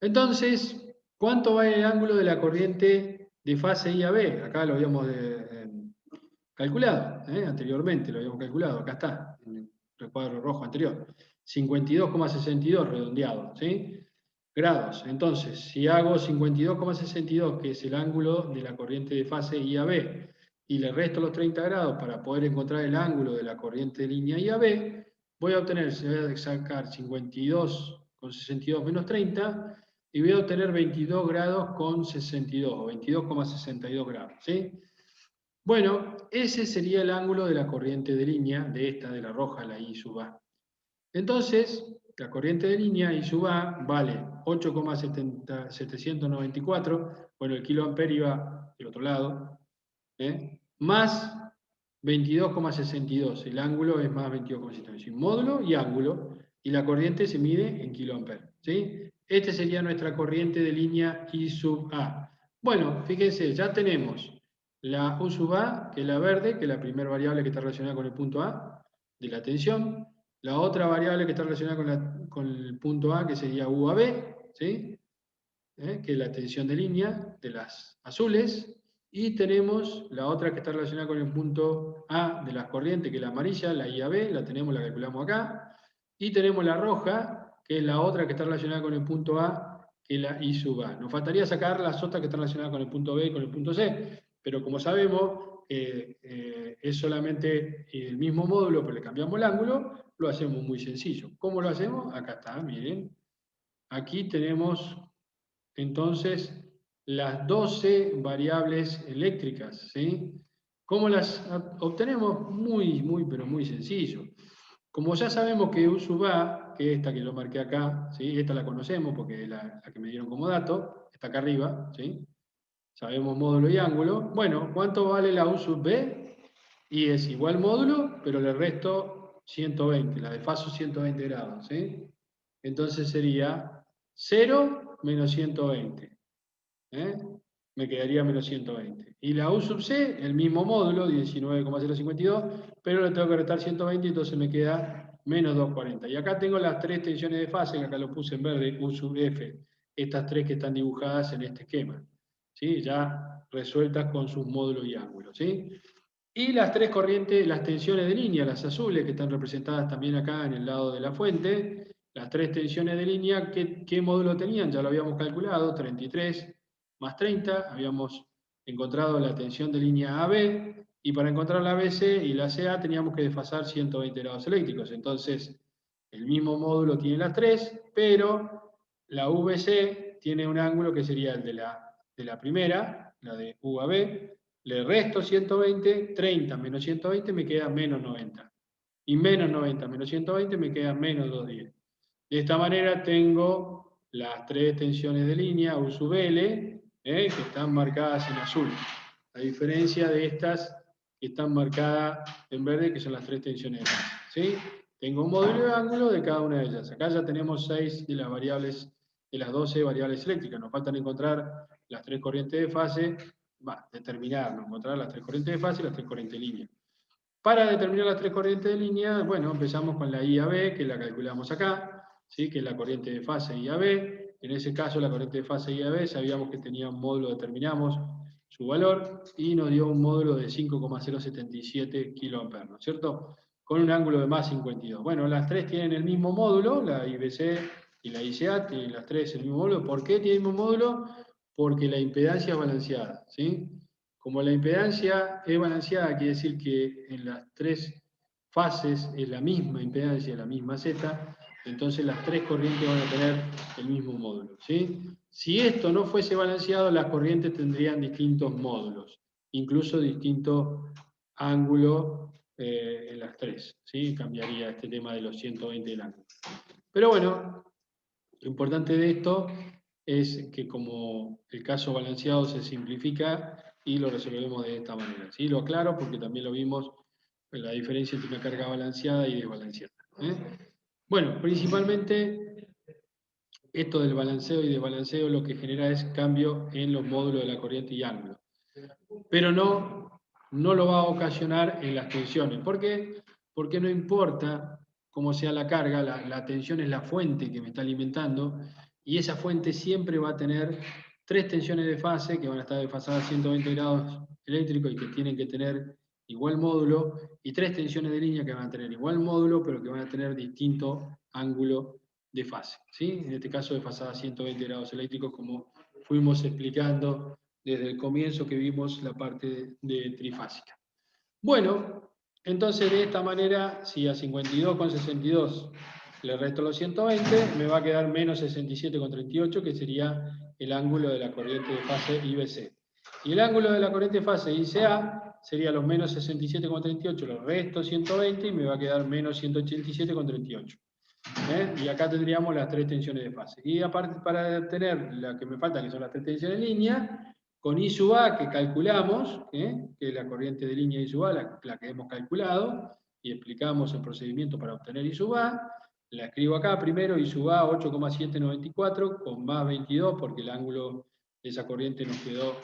Entonces, ¿cuánto vale el ángulo de la corriente de fase I a B? Acá lo habíamos calculado, anteriormente lo habíamos calculado, acá está, en el recuadro rojo anterior. 52,62 redondeado, ¿sí? Grados. Entonces, si hago 52,62, que es el ángulo de la corriente de fase I a B, y le resto los 30 grados para poder encontrar el ángulo de la corriente de línea I a B, voy a obtener, se voy a sacar 52,62 menos 30, y voy a obtener 22 grados con 62, o 22,62 grados, ¿sí? Bueno, ese sería el ángulo de la corriente de línea, de esta, de la roja, la I sub A. Entonces, la corriente de línea I sub A vale 8,794, bueno, el kiloampere iba del otro lado, más 22,62, el ángulo es más 22,62, módulo y ángulo, y la corriente se mide en kiloampere, ¿sí? Este sería nuestra corriente de línea I sub A. Bueno, fíjense, ya tenemos la U sub A, que es la verde, que es la primera variable que está relacionada con el punto A de la tensión, la otra variable que está relacionada con el punto A, que sería U a B, ¿sí? Que es la tensión de línea de las azules, y tenemos la otra que está relacionada con el punto A de las corrientes, que es la amarilla, la I a B, la tenemos, la calculamos acá, y tenemos la roja, que es la otra que está relacionada con el punto A, que es la I sub A. Nos faltaría sacar las otras que están relacionadas con el punto B y con el punto C, pero como sabemos, es solamente el mismo módulo, pero le cambiamos el ángulo, lo hacemos muy sencillo. ¿Cómo lo hacemos? Acá está, miren. Aquí tenemos entonces las 12 variables eléctricas, ¿sí? ¿Cómo las obtenemos? Muy, pero muy sencillo. Como ya sabemos que U sub A, que esta que lo marqué acá, ¿sí? Esta la conocemos porque es la que me dieron como dato, está acá arriba, ¿sí? Sabemos módulo y ángulo. Bueno, ¿cuánto vale la U sub B? Y es igual módulo, pero le resto 120, la desfaso 120 grados, ¿sí? Entonces sería 0 menos 120. Me quedaría menos 120. Y la U sub C, el mismo módulo, 19,052, pero le tengo que restar 120, entonces me queda menos 240. Y acá tengo las tres tensiones de fase, que acá lo puse en verde, U sub F, estas tres que están dibujadas en este esquema, ¿sí? Ya resueltas con sus módulos y ángulos, ¿sí? Y las tres corrientes, las tensiones de línea, las azules, que están representadas también acá en el lado de la fuente, las tres tensiones de línea, ¿qué módulo tenían? Ya lo habíamos calculado, 33 más 30, habíamos encontrado la tensión de línea AB, y para encontrar la BC y la CA teníamos que desfasar 120 grados eléctricos. Entonces, el mismo módulo tiene las tres, pero la VC tiene un ángulo que sería el de la primera, la de UAB, le resto 120, 30 menos 120 me queda menos 90. Y menos 90 menos 120 me queda menos 210. De esta manera tengo las tres tensiones de línea, U sub L, que están marcadas en azul. A diferencia de estas que están marcadas en verde, que son las tres tensiones de fase. ¿Sí? Tengo un módulo de ángulo de cada una de ellas. Acá ya tenemos 6 de las variables, de las 12 variables eléctricas. Nos faltan encontrar las tres corrientes de fase, determinar, encontrar las tres corrientes de fase y las tres corrientes de línea. Para determinar las tres corrientes de línea, bueno, empezamos con la IAB, que la calculamos acá, ¿sí? Que es la corriente de fase IAB. En ese caso, la corriente de fase IAB, sabíamos que tenía un módulo, determinamos su valor, y nos dio un módulo de 5,077 kA, ¿no es cierto? Con un ángulo de más 52. Bueno, las tres tienen el mismo módulo, la IBC y la ICA, tienen las tres el mismo módulo. ¿Por qué tienen el mismo módulo? Porque la impedancia es balanceada, ¿sí? Como la impedancia es balanceada, quiere decir que en las tres fases es la misma impedancia, la misma Z, entonces las tres corrientes van a tener el mismo módulo, ¿sí? Si esto no fuese balanceado, las corrientes tendrían distintos módulos, incluso distinto ángulo en las tres, ¿sí? Cambiaría este tema de los 120 del ángulo. Pero bueno, lo importante de esto es que como el caso balanceado se simplifica y lo resolvemos de esta manera. ¿Sí? Lo aclaro porque también lo vimos en la diferencia entre una carga balanceada y desbalanceada. Bueno, principalmente esto del balanceo y desbalanceo lo que genera es cambio en los módulos de la corriente y ángulo. Pero no lo va a ocasionar en las tensiones. ¿Por qué? Porque no importa cómo sea la carga, la tensión es la fuente que me está alimentando, y esa fuente siempre va a tener tres tensiones de fase que van a estar desfasadas a 120 grados eléctricos y que tienen que tener igual módulo, y tres tensiones de línea que van a tener igual módulo, pero que van a tener distinto ángulo de fase. ¿Sí? En este caso desfasada a 120 grados eléctricos, como fuimos explicando desde el comienzo que vimos la parte de trifásica. Bueno, entonces de esta manera, si a 52,62 le resto los 120, me va a quedar menos 67,38, que sería el ángulo de la corriente de fase IBC. Y el ángulo de la corriente de fase ICA sería los menos 67,38, los resto 120, y me va a quedar menos 187,38. Y acá tendríamos las tres tensiones de fase. Y aparte, para obtener la que me falta, que son las tres tensiones de línea, con I sub A que calculamos, que es la corriente de línea I sub A, la que hemos calculado, y explicamos el procedimiento para obtener I sub A, la escribo acá primero, I sub A 8,794 con más 22, porque el ángulo de esa corriente nos quedó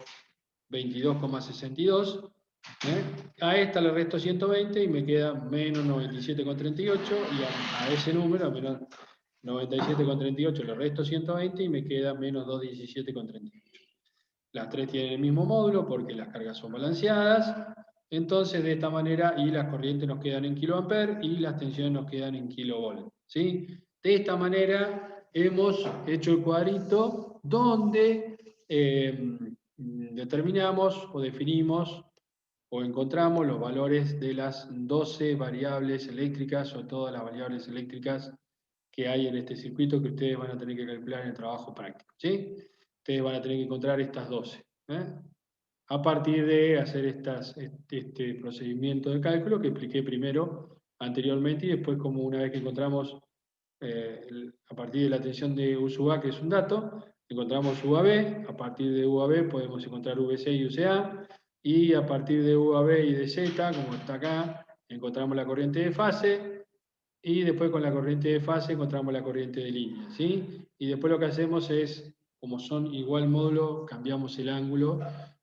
22,62. A esta le resto 120 y me queda menos 97,38, y a ese número, a menos 97,38, le resto 120 y me queda menos 217,38. Las tres tienen el mismo módulo porque las cargas son balanceadas. Entonces, de esta manera, y las corrientes nos quedan en kiloamperes y las tensiones nos quedan en kilovolt. ¿Sí? De esta manera hemos hecho el cuadrito donde determinamos o definimos o encontramos los valores de las 12 variables eléctricas o todas las variables eléctricas que hay en este circuito que ustedes van a tener que calcular en el trabajo práctico. ¿Sí? Ustedes van a tener que encontrar estas 12. A partir de hacer este procedimiento de cálculo que expliqué primero anteriormente, y después como una vez que encontramos a partir de la tensión de U sub A, que es un dato, encontramos UAB, a partir de UAB podemos encontrar VC y UCA, y a partir de UAB y de Z, como está acá, encontramos la corriente de fase, y después con la corriente de fase encontramos la corriente de línea, ¿sí? Y después lo que hacemos es, como son igual módulo, cambiamos el ángulo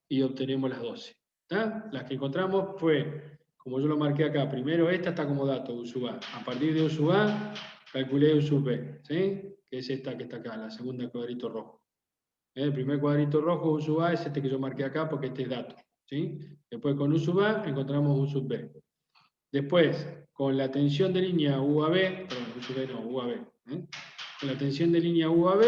y obtenemos las 12. ¿Está? Las que encontramos fue, como yo lo marqué acá, primero esta está como dato, U sub A. A partir de U sub A, calculé U sub B, ¿sí? Que es esta que está acá, la segunda cuadrito rojo. El primer cuadrito rojo, U sub A, es este que yo marqué acá porque este es dato. ¿sí? Después con U sub A encontramos U sub B. Después, con la tensión de línea UAB, perdón, U sub B no, UAB, ¿eh? Con la tensión de línea UAB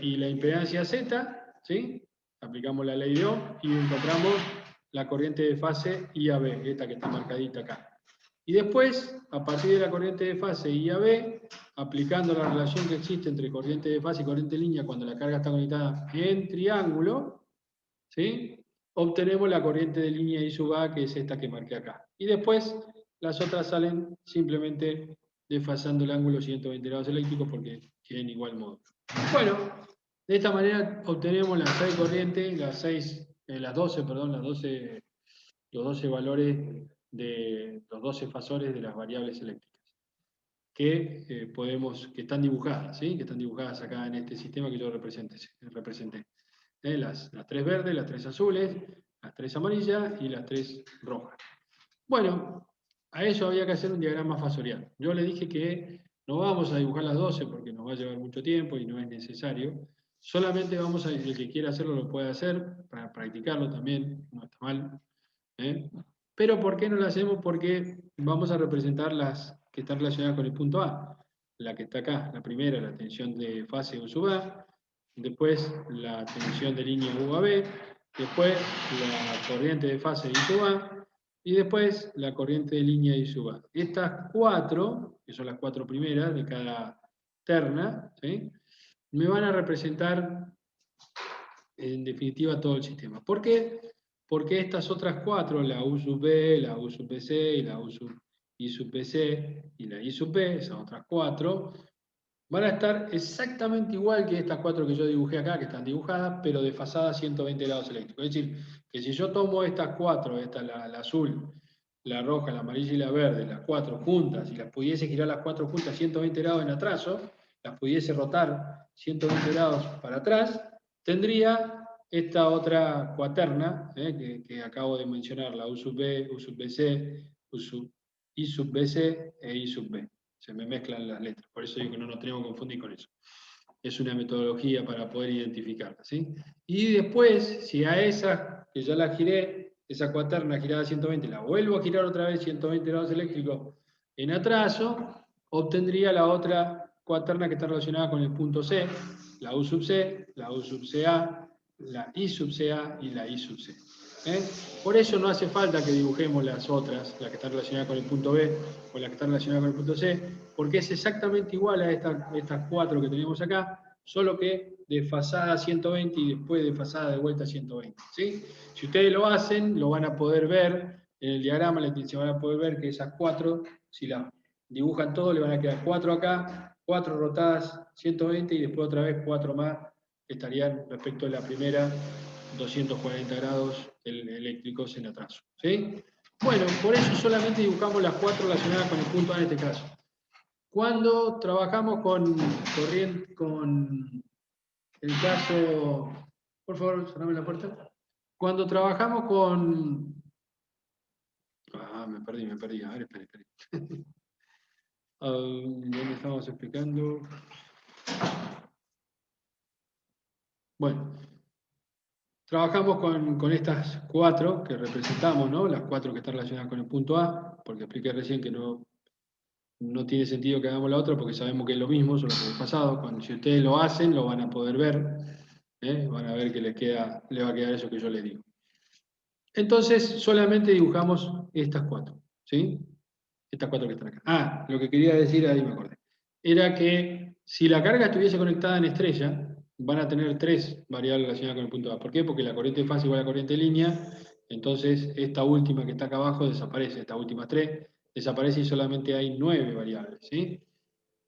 y la impedancia Z, ¿sí? Aplicamos la ley de Ohm y encontramos la corriente de fase IAB, esta que está marcadita acá. Y después, a partir de la corriente de fase IAB, aplicando la relación que existe entre corriente de fase y corriente de línea cuando la carga está conectada en triángulo, ¿sí? Obtenemos la corriente de línea I sub A, que es esta que marqué acá. Y después, las otras salen simplemente desfasando el ángulo 120 grados eléctricos porque tienen igual modo. Bueno, de esta manera obtenemos las 6 corrientes, las 12 los 12 valores de los 12 fasores de las variables eléctricas que están dibujadas, ¿sí? Que están dibujadas acá en este sistema que yo representé. Las 3 verdes, las 3 azules, las 3 amarillas y las 3 rojas. Bueno, a eso había que hacer un diagrama fasorial. Yo le dije que no vamos a dibujar las 12 porque nos va a llevar mucho tiempo y no es necesario. Solamente el que quiera hacerlo lo puede hacer, para practicarlo también, no está mal. Pero ¿por qué no lo hacemos? Porque vamos a representar las que están relacionadas con el punto A. La que está acá, la primera, la tensión de fase U sub A, después la tensión de línea UAB, después la corriente de fase I sub A, y después la corriente de línea I sub A. Estas 4, que son las 4 primeras de cada terna, ¿sí? Me van a representar en definitiva todo el sistema. ¿Por qué? Porque estas otras 4, la U sub B, la U sub BC y la U sub I sub BC y la I sub B, esas otras 4, van a estar exactamente igual que estas 4 que yo dibujé acá, que están dibujadas, pero desfasadas 120 grados eléctricos. Es decir, que si yo tomo estas 4, la azul, la roja, la amarilla y la verde, las 4 juntas, y las pudiese girar las 4 juntas 120 grados en atraso, las pudiese rotar 120 grados para atrás, tendría esta otra cuaterna, que acabo de mencionar, la U sub B, U sub BC, I sub BC e I sub B. Se me mezclan las letras, por eso digo que no nos tenemos que confundir con eso. Es una metodología para poder identificarla, ¿sí? Y después, si a esa, que ya la giré, esa cuaterna girada a 120, la vuelvo a girar otra vez 120 grados eléctricos en atraso, obtendría la otra cuaterna que está relacionada con el punto C, la U sub C, la U sub CA, la I sub CA y la I sub C. Por eso no hace falta que dibujemos las otras, las que están relacionadas con el punto B o las que están relacionadas con el punto C, porque es exactamente igual a estas 4 que tenemos acá, solo que desfasada a 120 y después desfasada de vuelta a 120. ¿Sí? Si ustedes lo hacen, lo van a poder ver en el diagrama, se van a poder ver que esas 4, si las dibujan todo, le van a quedar 4 acá, 4 rotadas 120 y después otra vez 4 más que estarían respecto a la primera 240 grados eléctricos en atraso. ¿Sí? Bueno, por eso solamente dibujamos las 4 relacionadas con el punto A en este caso. Cuando trabajamos con el caso... Por favor, cerrame la puerta. Cuando trabajamos con... me perdí. A ver, espere. ¿Dónde estábamos explicando? Bueno, trabajamos con estas 4 que representamos, ¿no? Las 4 que están relacionadas con el punto A, porque expliqué recién que no tiene sentido que hagamos la otra porque sabemos que es lo mismo, solo que es pasado. Si ustedes lo hacen, lo van a poder ver. Van a ver que le va a quedar eso que yo les digo. Entonces, solamente dibujamos estas 4. ¿Sí? Estas 4 que están acá. Lo que quería decir, ahí me acordé. Era que si la carga estuviese conectada en estrella, van a tener 3 variables relacionadas con el punto A. ¿Por qué? Porque la corriente de fase igual a la corriente de línea. Entonces, esta última que está acá abajo desaparece. Estas últimas 3 desaparece y solamente hay 9 variables. ¿Sí?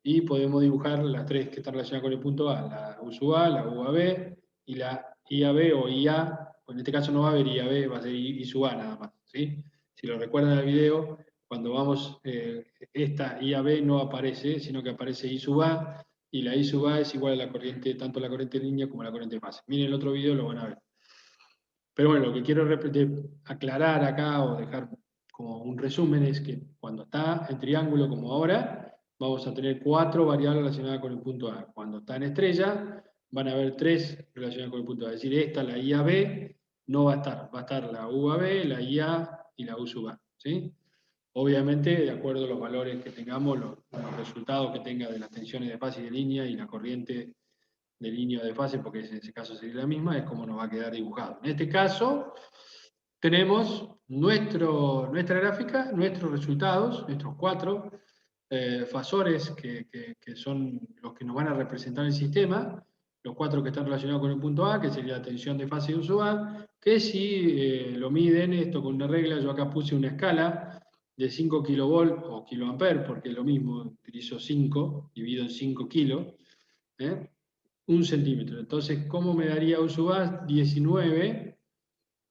Y podemos dibujar las 3 que están relacionadas con el punto A. La U sub A, la UAB y la IAB o IA. En este caso no va a haber IAB, va a ser I sub A nada más. ¿Sí? Si lo recuerdan del video, cuando vamos, esta IAB no aparece, sino que aparece I sub A, y la I sub A es igual a la corriente, tanto la corriente de línea como la corriente de fase. Miren el otro video, lo van a ver. Pero bueno, lo que quiero aclarar acá o dejar como un resumen es que cuando está en triángulo como ahora, vamos a tener 4 variables relacionadas con el punto A. Cuando está en estrella, van a haber 3 relacionadas con el punto A. Es decir, esta, la IAB, no va a estar la U a B, la IA y la U sub A, ¿sí? Obviamente, de acuerdo a los valores que tengamos, los resultados que tenga de las tensiones de fase y de línea y la corriente de línea o de fase, porque en ese caso sería la misma, es como nos va a quedar dibujado. En este caso, tenemos nuestra gráfica, nuestros resultados, nuestros 4 fasores que son los que nos van a representar el sistema, los 4 que están relacionados con el punto A, que sería la tensión de fase de uso A, que si lo miden esto con una regla, yo acá puse una escala de 5 kilovolt o kiloamper, porque es lo mismo, utilizo 5, divido en 5 kilos, 1 centímetro. Entonces, ¿cómo me daría U sub A? 19,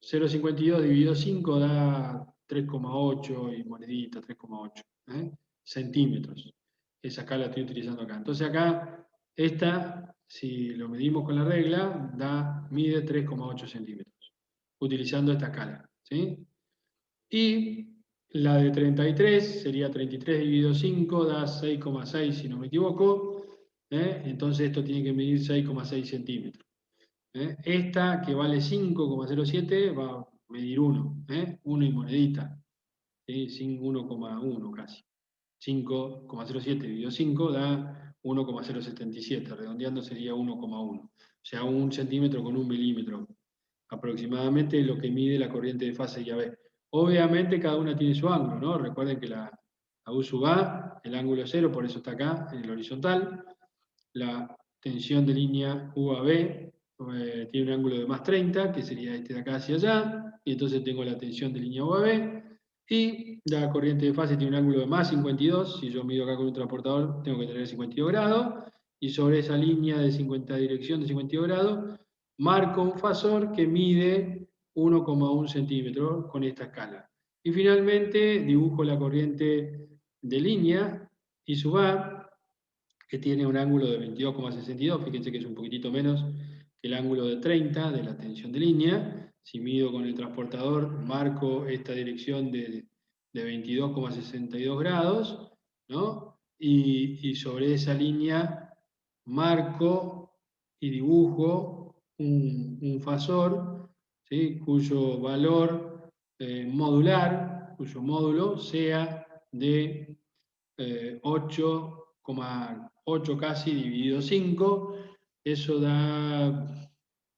0,52 dividido 5 da 3,8 y monedita, 3,8 centímetros. Esa escala la estoy utilizando acá. Entonces acá, esta, si lo medimos con la regla, mide 3,8 centímetros, utilizando esta escala, ¿sí? Y la de 33 sería 33 dividido 5, da 6,6 si no me equivoco. Entonces esto tiene que medir 6,6 centímetros. Esta, que vale 5,07, va a medir 1, 1 y monedita, ¿sí? 1,1 casi. 5,07 dividido 5 da 1,077, redondeando sería 1,1. O sea, 1 centímetro con 1 milímetro, aproximadamente lo que mide la corriente de fase y AB. Obviamente cada una tiene su ángulo, ¿no? Recuerden que la U sub A, el ángulo es 0, por eso está acá, en el horizontal. La tensión de línea UAB tiene un ángulo de más 30, que sería este de acá hacia allá, y entonces tengo la tensión de línea UAB, y la corriente de fase tiene un ángulo de más 52, si yo mido acá con un transportador tengo que tener 52 grados, y sobre esa línea de 50 dirección de 52 grados, marco un fasor que mide 1,1 centímetros con esta escala. Y finalmente dibujo la corriente de línea, I sub A, que tiene un ángulo de 22,62, fíjense que es un poquitito menos que el ángulo de 30 de la tensión de línea. Si mido con el transportador, marco esta dirección de 22,62 grados, ¿no? Y sobre esa línea marco y dibujo un fasor, ¿sí? Cuyo valor modular, cuyo módulo sea de 8,8 casi dividido 5, eso da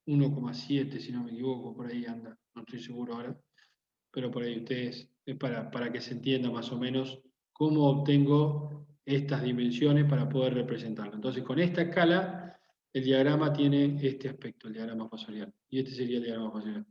1,7 si no me equivoco, por ahí anda, no estoy seguro ahora, pero por ahí ustedes, es para que se entienda más o menos cómo obtengo estas dimensiones para poder representarlo. Entonces con esta escala el diagrama tiene este aspecto, el diagrama fasorial, y este sería el diagrama fasorial.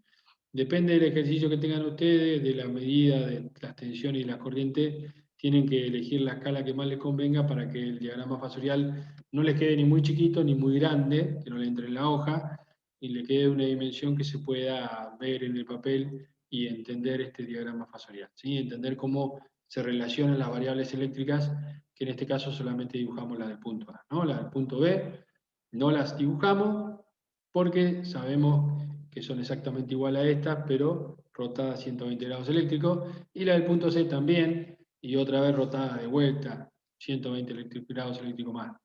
Depende del ejercicio que tengan ustedes, de la medida de las tensiones y las corrientes, tienen que elegir la escala que más les convenga para que el diagrama fasorial no les quede ni muy chiquito ni muy grande, que no le entre en la hoja, y le quede una dimensión que se pueda ver en el papel y entender este diagrama fasorial, ¿sí? Entender cómo se relacionan las variables eléctricas, que en este caso solamente dibujamos la del punto A, ¿no? La del punto B no las dibujamos porque sabemos que son exactamente igual a estas, pero rotada a 120 grados eléctricos, y la del punto C también, y otra vez rotada de vuelta, 120 grados eléctricos más.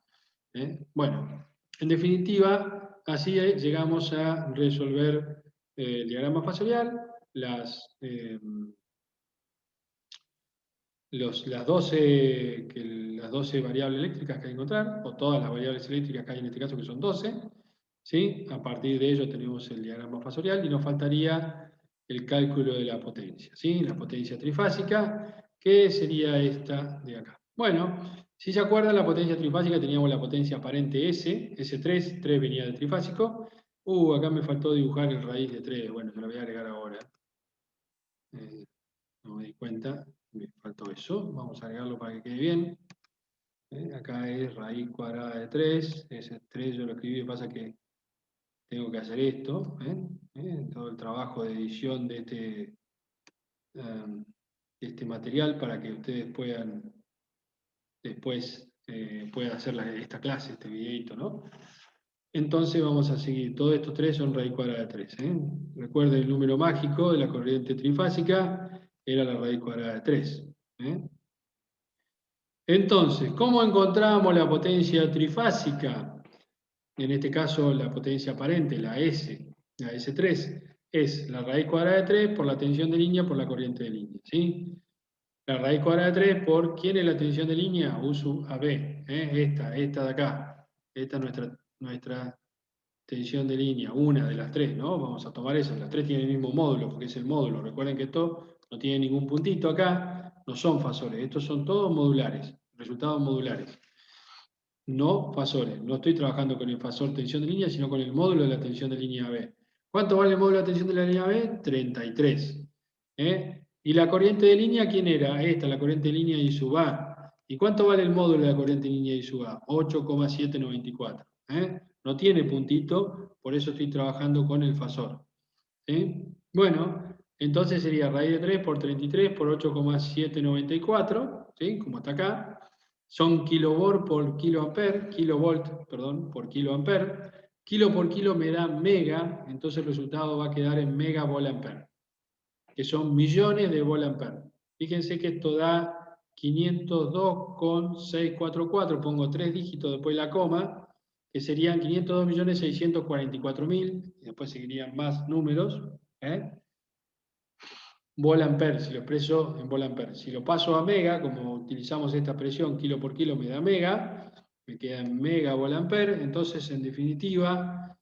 Bueno, en definitiva, así llegamos a resolver el diagrama fasorial, las 12 variables eléctricas que hay que encontrar, o todas las variables eléctricas que hay en este caso, que son 12, ¿sí? A partir de ello tenemos el diagrama fasorial y nos faltaría el cálculo de la potencia, ¿sí? La potencia trifásica, que sería esta de acá. Bueno, si se acuerdan, la potencia trifásica teníamos la potencia aparente S, S3, 3 venía de trifásico. Acá me faltó dibujar el raíz de 3, bueno, se lo voy a agregar ahora. No me di cuenta, me faltó eso, vamos a agregarlo para que quede bien. Acá es raíz cuadrada de 3, ese 3 yo lo escribí, pasa que tengo que hacer esto, todo el trabajo de edición de este material para que ustedes puedan después puedan hacer esta clase, este videito, ¿no? Entonces vamos a seguir, todos estos 3 son raíz cuadrada de 3. Recuerden el número mágico de la corriente trifásica, era la raíz cuadrada de 3. Entonces, ¿cómo encontramos la potencia trifásica? En este caso, la potencia aparente, la S, la S3. es la raíz cuadrada de 3 por la tensión de línea por la corriente de línea, ¿sí? La raíz cuadrada de 3 por, ¿quién es la tensión de línea? U sub AB, esta de acá. Esta es nuestra tensión de línea, una de las tres, ¿no? Vamos a tomar esa, las tres tienen el mismo módulo, porque es el módulo. Recuerden que esto no tiene ningún puntito acá, no son fasores, estos son todos modulares, resultados modulares. No fasores, no estoy trabajando con el fasor tensión de línea, sino con el módulo de la tensión de línea B. ¿Cuánto vale el módulo de la tensión de la línea B? 33. ¿Y la corriente de línea quién era? Esta, la corriente de línea I sub A. ¿Y cuánto vale el módulo de la corriente de línea I sub A? 8,794. No tiene puntito, por eso estoy trabajando con el fasor. Bueno, entonces sería raíz de 3 por 33 por 8,794, ¿sí? Como está acá. Son kilovolt por kiloampere, kilovolt, perdón, por kiloampere. Kilo por kilo me da mega, entonces el resultado va a quedar en megavolt-ampere, que son millones de volt-ampere. Fíjense que esto da 502,644, pongo 3 dígitos después de la coma, que serían 502.644.000, y después seguirían más números, volt-ampere, si lo expreso en volt-ampere. Si lo paso a mega, como utilizamos esta expresión, kilo por kilo me da mega, me queda en mega volt-ampere, entonces en definitiva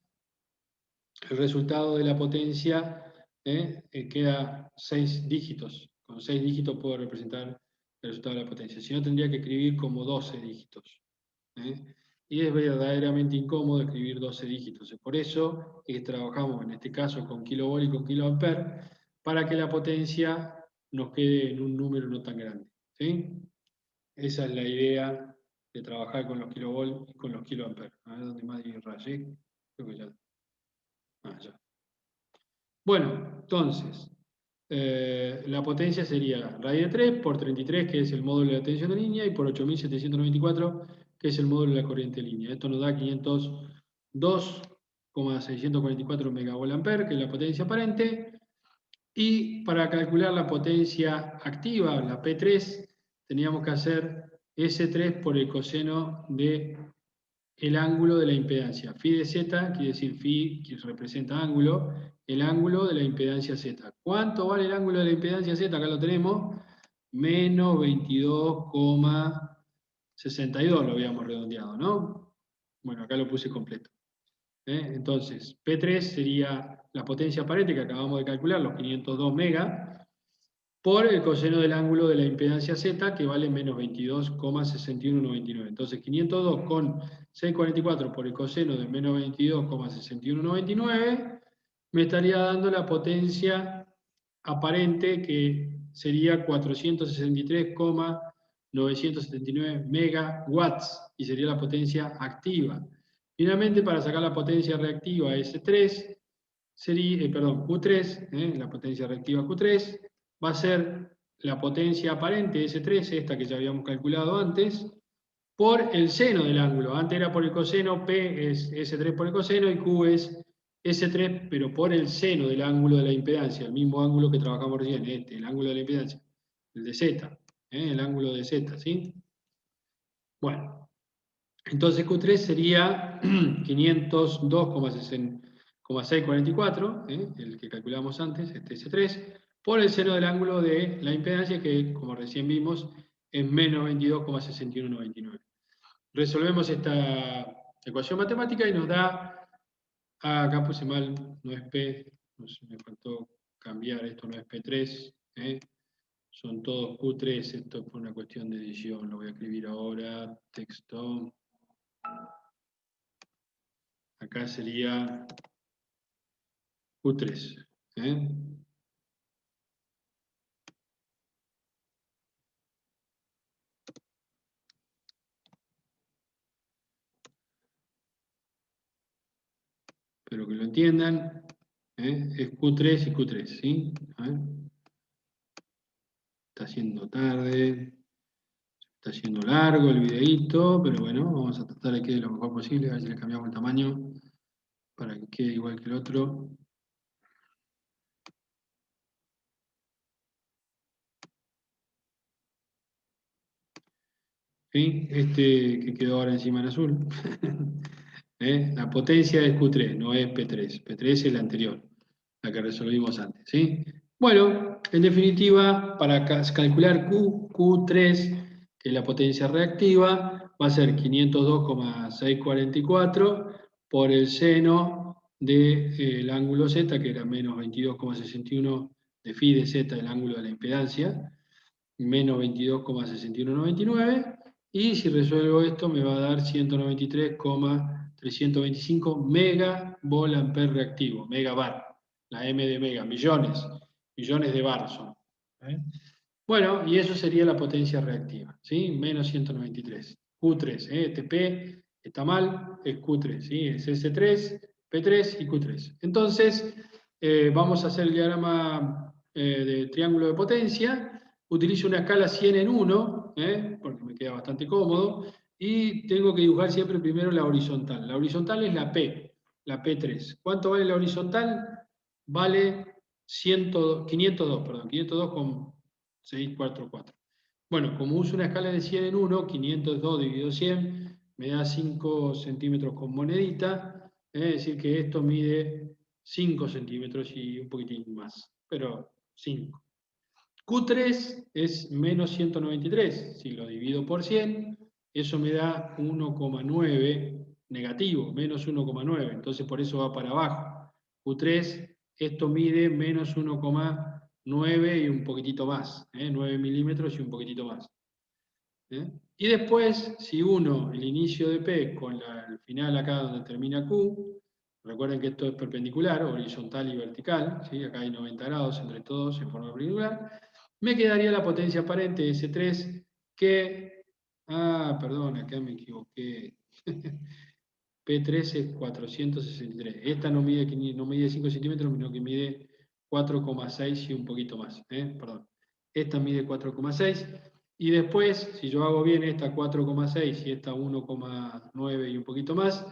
el resultado de la potencia queda 6 dígitos. Con 6 dígitos puedo representar el resultado de la potencia. Si no, tendría que escribir como 12 dígitos. Y es verdaderamente incómodo escribir 12 dígitos. Por eso es que trabajamos en este caso con kilovolt y con kiloampere, para que la potencia nos quede en un número no tan grande. ¿Sí? Esa es la idea de trabajar con los kilovolt y con los kiloamperes. A ver dónde más rayé. Creo que ya. Ya. Bueno, entonces, la potencia sería raíz de 3 por 33, que es el módulo de la tensión de línea, y por 8.794, que es el módulo de la corriente de línea. Esto nos da 502,644 megavolt-ampere, que es la potencia aparente. Y para calcular la potencia activa, la P3, teníamos que hacer S3 por el coseno de el ángulo de la impedancia. Phi de z, quiere decir phi, que representa ángulo, el ángulo de la impedancia z. ¿Cuánto vale el ángulo de la impedancia z? Acá lo tenemos, menos 22,62 lo habíamos redondeado, ¿no? Bueno, acá lo puse completo. Entonces, P3 sería la potencia aparente que acabamos de calcular, los 502 megas, por el coseno del ángulo de la impedancia Z, que vale menos 22,6199. Entonces, 502 con 644 por el coseno de menos 22,6199 me estaría dando la potencia aparente, que sería 463,979 megawatts, y sería la potencia activa. Finalmente, para sacar la potencia reactiva S3, sería, Q3, la potencia reactiva Q3, va a ser la potencia aparente S3, esta que ya habíamos calculado antes, por el seno del ángulo. Antes era por el coseno, P es S3 por el coseno y Q es S3, pero por el seno del ángulo de la impedancia, el mismo ángulo que trabajamos recién, el ángulo de la impedancia, el de Z, el ángulo de Z, ¿sí? Bueno, entonces Q3 sería 502,644, el que calculamos antes, este S3, por el seno del ángulo de la impedancia, que como recién vimos es menos 22,6199. Resolvemos esta ecuación matemática y nos da, acá puse mal, no es P, no sé, me faltó cambiar, esto no es P3, son todos Q3, esto fue una cuestión de edición, lo voy a escribir ahora, texto. Acá sería Q3. Espero que lo entiendan. Es Q3 y Q3, ¿sí? Está haciendo tarde, está haciendo largo el videíto, pero bueno, vamos a tratar de que quede lo mejor posible, a ver si le cambiamos el tamaño para que quede igual que el otro. ¿Sí? Este que quedó ahora encima en azul. La potencia es Q3, no es P3. P3 es la anterior, la la que resolvimos antes, ¿sí? Bueno, en definitiva, para calcular Q3, que es la potencia reactiva, va a ser 502,644 por el seno del ángulo Z, que era menos 22,61 de phi de Z, el ángulo de la impedancia, menos 22,6199, y si resuelvo esto me va a dar 193,325 megavolt-ampere reactivo, megavar, la M de mega, millones de bar son. Bueno, y eso sería la potencia reactiva, ¿sí? Menos 193. Q3, TP está mal, es Q3, ¿sí? Es S3, P3 y Q3. Entonces, vamos a hacer el diagrama de triángulo de potencia. Utilizo una escala 100 en 1, porque me queda bastante cómodo, y tengo que dibujar siempre primero la horizontal. La horizontal es la P, la P3. ¿Cuánto vale la horizontal? Vale 502,644. Bueno, como uso una escala de 100 en 1, 502 dividido 100 me da 5 centímetros con monedita, es decir que esto mide 5 centímetros y un poquitín más, pero 5. Q3 es menos 193, si lo divido por 100, eso me da 1,9 negativo, menos 1,9, entonces por eso va para abajo. Q3, esto mide menos 1,9 y un poquitito más, 9 milímetros y un poquitito más. Y después, si uno el inicio de P con el final acá donde termina Q, recuerden que esto es perpendicular, horizontal y vertical, ¿sí? Acá hay 90 grados entre todos en forma perpendicular, me quedaría la potencia aparente S3 que, perdón, acá me equivoqué, P3 es 463, esta no mide 5 centímetros, sino que mide 4,6 y un poquito más, perdón, esta mide 4,6, y después, si yo hago bien esta 4,6 y esta 1,9 y un poquito más,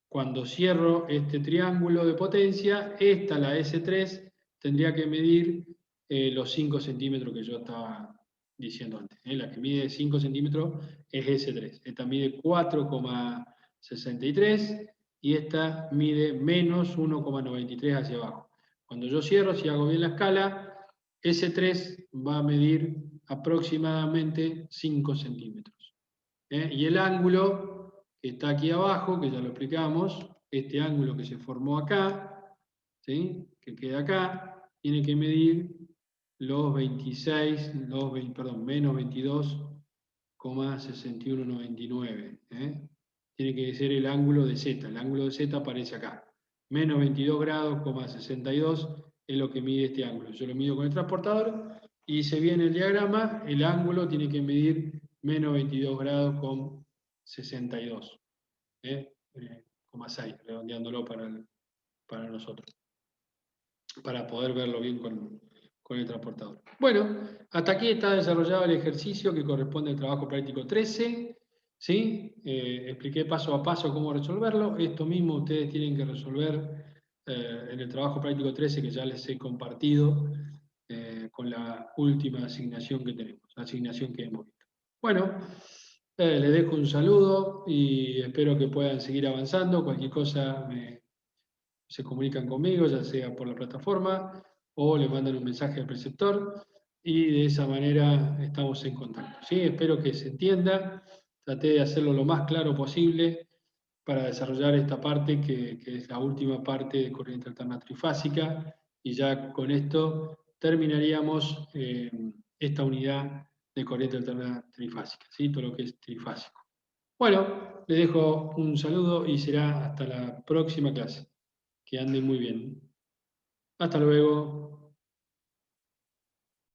cuando cierro este triángulo de potencia, esta, la S3, tendría que medir los 5 centímetros que yo estaba diciendo antes. La que mide 5 centímetros es S3. Esta mide 4,63 y esta mide menos 1,93 hacia abajo. Cuando yo cierro, si hago bien la escala, S3 va a medir aproximadamente 5 centímetros. Y el ángulo que está aquí abajo, que ya lo explicamos, este ángulo que se formó acá, ¿sí? Que queda acá, tiene que medir los 26, menos 22,6199. Tiene que ser el ángulo de Z. El ángulo de Z aparece acá. Menos 22 grados, 62 es lo que mide este ángulo. Yo lo mido con el transportador y se viene el diagrama, el ángulo tiene que medir menos 22 grados con 62. 6, redondeándolo para nosotros, para poder verlo bien con el transportador. Bueno, hasta aquí está desarrollado el ejercicio que corresponde al trabajo práctico 13. ¿Sí? Expliqué paso a paso cómo resolverlo. Esto mismo ustedes tienen que resolver en el trabajo práctico 13 que ya les he compartido con la última asignación que tenemos, la asignación que hemos visto. Bueno, les dejo un saludo y espero que puedan seguir avanzando. Cualquier cosa se comunican conmigo, ya sea por la plataforma o le mandan un mensaje al preceptor y de esa manera estamos en contacto. ¿Sí? Espero que se entienda. Traté de hacerlo lo más claro posible para desarrollar esta parte que es la última parte de corriente alterna trifásica y ya con esto terminaríamos esta unidad de corriente alterna trifásica, ¿sí? Todo lo que es trifásico. Bueno, les dejo un saludo y será hasta la próxima clase. Que anden muy bien. Hasta luego.